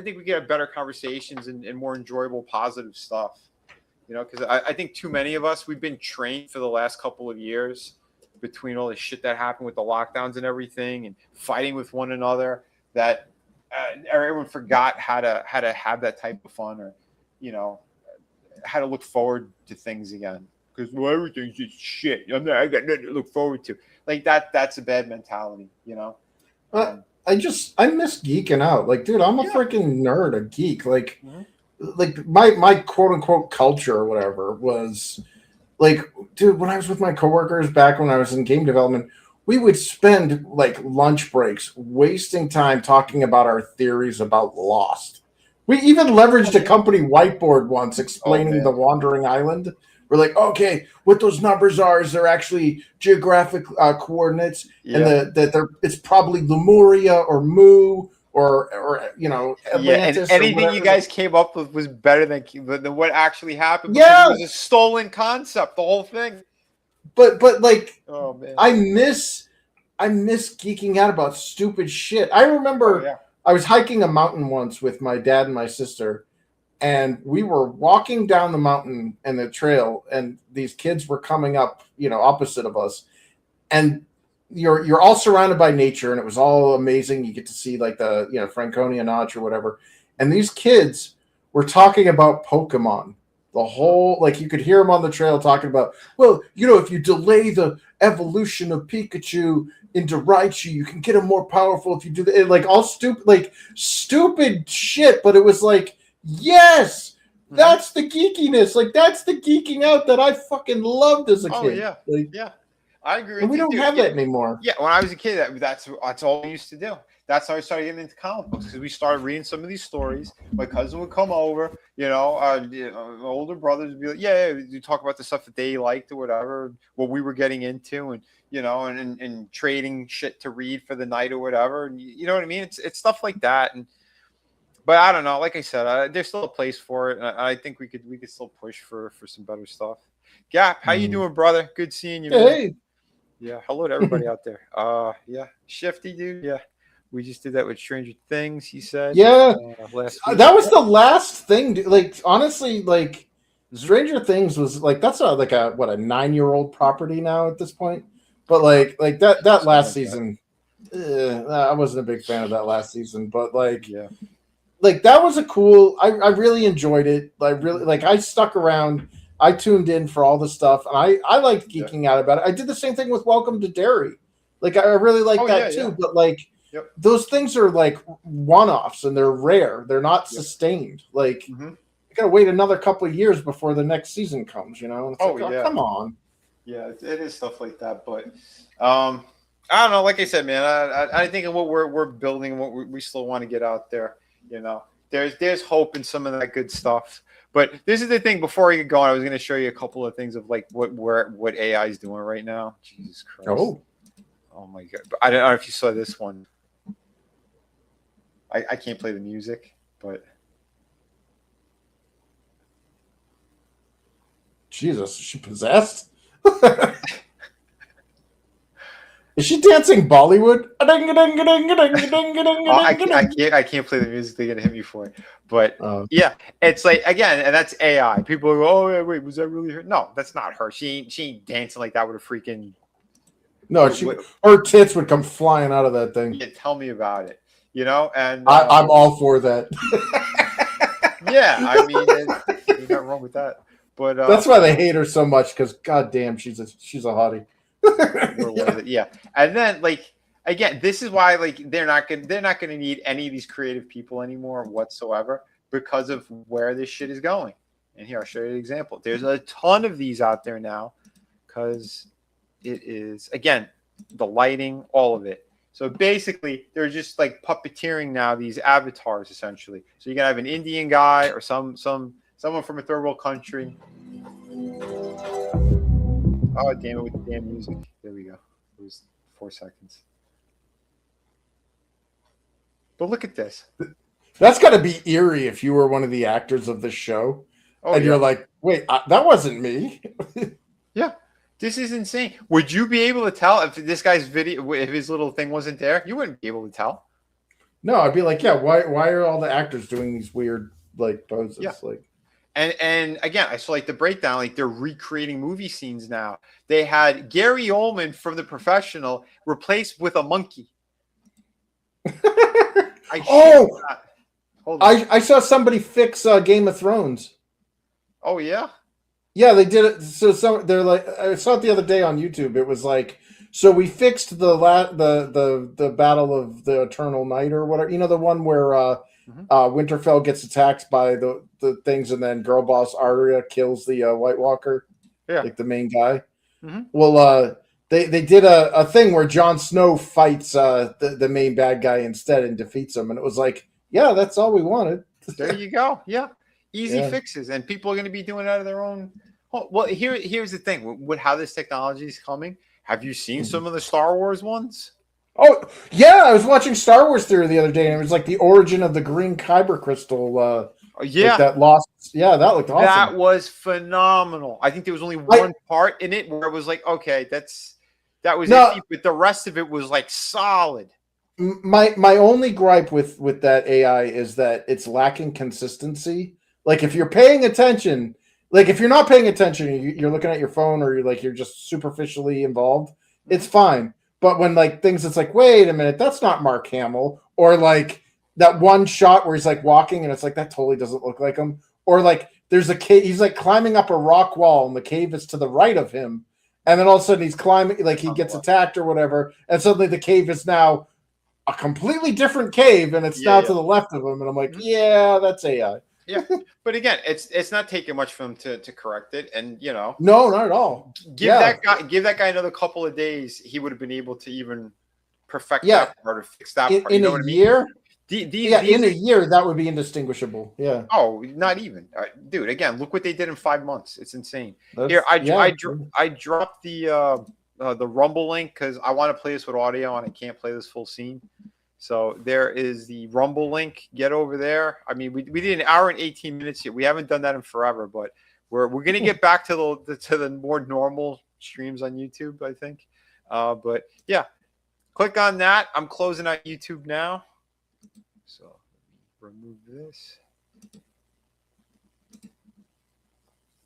think we get better conversations and more enjoyable, positive stuff. Because I think too many of us, we've been trained for the last couple of years between all the shit that happened with the lockdowns and everything, and fighting with one another, that everyone forgot how to have that type of fun, or how to look forward to things again. Because everything's just shit. I got nothing to look forward to. Like that's a bad mentality.
I miss geeking out. Like, dude, I'm a freaking nerd, a geek. Like, like my quote unquote culture or whatever was like, dude, when I was with my coworkers back when I was in game development, we would spend like lunch breaks wasting time talking about our theories about Lost. We even leveraged a company whiteboard once explaining the Wandering Island. We're like, okay, what those numbers are is they're actually geographic coordinates, and that it's probably Lemuria or Mu or Atlantis.
And anything you guys came up with was better than what actually happened.
Yeah,
it was a stolen concept, the whole thing.
But like,
oh man,
I miss geeking out about stupid shit. I remember I was hiking a mountain once with my dad and my sister. And we were walking down the mountain and the trail, and these kids were coming up, opposite of us. And you're all surrounded by nature, and it was all amazing. You get to see like the Franconia Notch or whatever. And these kids were talking about Pokemon. The whole, like, you could hear them on the trail talking about, well, if you delay the evolution of Pikachu into Raichu, you can get him more powerful if you do that. Like, all stupid shit. But it was like, yes, that's the geekiness. Like, that's the geeking out that I fucking loved as a kid.
Oh yeah,
like,
I agree.
And we don't have that anymore.
Yeah, when I was a kid, that's all we used to do. That's how I started getting into comic books, because we started reading some of these stories. My cousin would come over, older brothers would be like, you talk about the stuff that they liked or whatever, what we were getting into, and and trading shit to read for the night or whatever. And you know what I mean? It's stuff like that. But I don't know. Like I said, there's still a place for it. And I think we could still push for some better stuff. Gap, how you doing, brother? Good seeing you.
Hey.
Man. Yeah. Hello to everybody out there. Yeah. Shifty, dude. Yeah. We just did that with Stranger Things, he said.
Yeah.
Last week.
That was the last thing. Like, honestly, like, Stranger Things was like, that's a 9-year-old property now at this point. But like that last season, I wasn't a big fan of that last season. But like, like, that was a cool. I really enjoyed it. I stuck around. I tuned in for all the stuff, and I liked geeking out about it. I did the same thing with Welcome to Derry. Like, I really like that too. Yeah. But like, those things are like one-offs, and they're rare. They're not sustained. Like, you gotta wait another couple of years before the next season comes. And it's come on.
Yeah, it is stuff like that. But I don't know. Like I said, man, I think of what we're building, what we still want to get out there. There's hope in some of that good stuff. But this is the thing. Before I get going, I was going to show you a couple of things of like what AI is doing right now. Jesus Christ! Oh my God! I don't know if you saw this one. I can't play the music, but
Jesus, is she possessed? Is she dancing Bollywood?
I can't play the music. They're gonna hit me for it. But it's like, again, and that's AI. People go, "Oh wait, was that really her?" No, that's not her. She ain't dancing like that with a freaking.
No, her tits would come flying out of that thing.
Yeah, tell me about it. And
I'm all for that.
Yeah, I mean, there's nothing wrong with that. But
that's why they hate her so much, because goddamn, she's a hottie.
Yeah, and then like, again, this is why like they're not gonna need any of these creative people anymore whatsoever, because of where this shit is going. And here, I'll show you an example. There's a ton of these out there now, because it is, again, the lighting, all of it. So basically, they're just like puppeteering now these avatars, essentially. So you can have an Indian guy or someone from a third world country. Oh, damn it with the damn music. There we go. It was 4 seconds. But look at this.
That's got to be eerie if you were one of the actors of the show. You're like, wait, that wasn't me.
Yeah. This is insane. Would you be able to tell if this guy's video, if his little thing wasn't there? You wouldn't be able to tell.
No, I'd be like, yeah, why are all the actors doing these weird like poses?
Yeah.
Like,
and again, I saw like the breakdown, like they're recreating movie scenes now. They had Gary Oldman from The Professional replaced with a monkey.
Oh,
Hold on.
I saw somebody fix Game of Thrones.
Oh yeah.
Yeah, they did it. So they're like, I saw it the other day on YouTube. It was like, so we fixed the Battle of the Eternal Night or whatever. You know, the one where Winterfell gets attacked by the things, and then girl boss Arya kills the White Walker, like the main guy.
Mm-hmm.
Well, they did a thing where Jon Snow fights the main bad guy instead and defeats him, and it was like, yeah, that's all we wanted.
There you go. Yeah. Easy fixes, and people are going to be doing it out of their own. Well, here's the thing with how this technology is coming. Have you seen some of the Star Wars ones?
Oh yeah, I was watching Star Wars Theory the other day, and it was like the origin of the green kyber crystal.
Yeah,
like that lost. Yeah, that looked awesome.
That was phenomenal. I think there was only one part in it where it was like, okay, that was iffy, but the rest of it was like solid.
My only gripe with that AI is that it's lacking consistency. Like if you're paying attention, like if you're not paying attention, you're looking at your phone or you're just superficially involved, it's fine. But when like things, it's like, wait a minute, that's not Mark Hamill, or like that one shot where he's like walking and it's like that totally doesn't look like him, or like there's a cave, he's like climbing up a rock wall and the cave is to the right of him, and then all of a sudden he's climbing, like he gets attacked or whatever, and suddenly the cave is now a completely different cave and it's now to the left of him, and I'm like, yeah, that's AI.
Yeah, but again, it's not taking much for him to correct it, and you know,
no, not at all.
Give that guy another couple of days, he would have been able to even perfect that part or fix that part.
In
you know
a year. In a year, that would be indistinguishable. Yeah.
Oh, not even, dude. Again, look what they did in 5 months. It's insane. Here, I dropped the Rumble link because I want to play this with audio and I can't play this full scene. So there is the Rumble link. Get over there. I mean, we did an hour and 18 minutes here. We haven't done that in forever, but we're gonna get back to the more normal streams on YouTube, I think. But yeah, click on that. I'm closing out YouTube now. So remove this.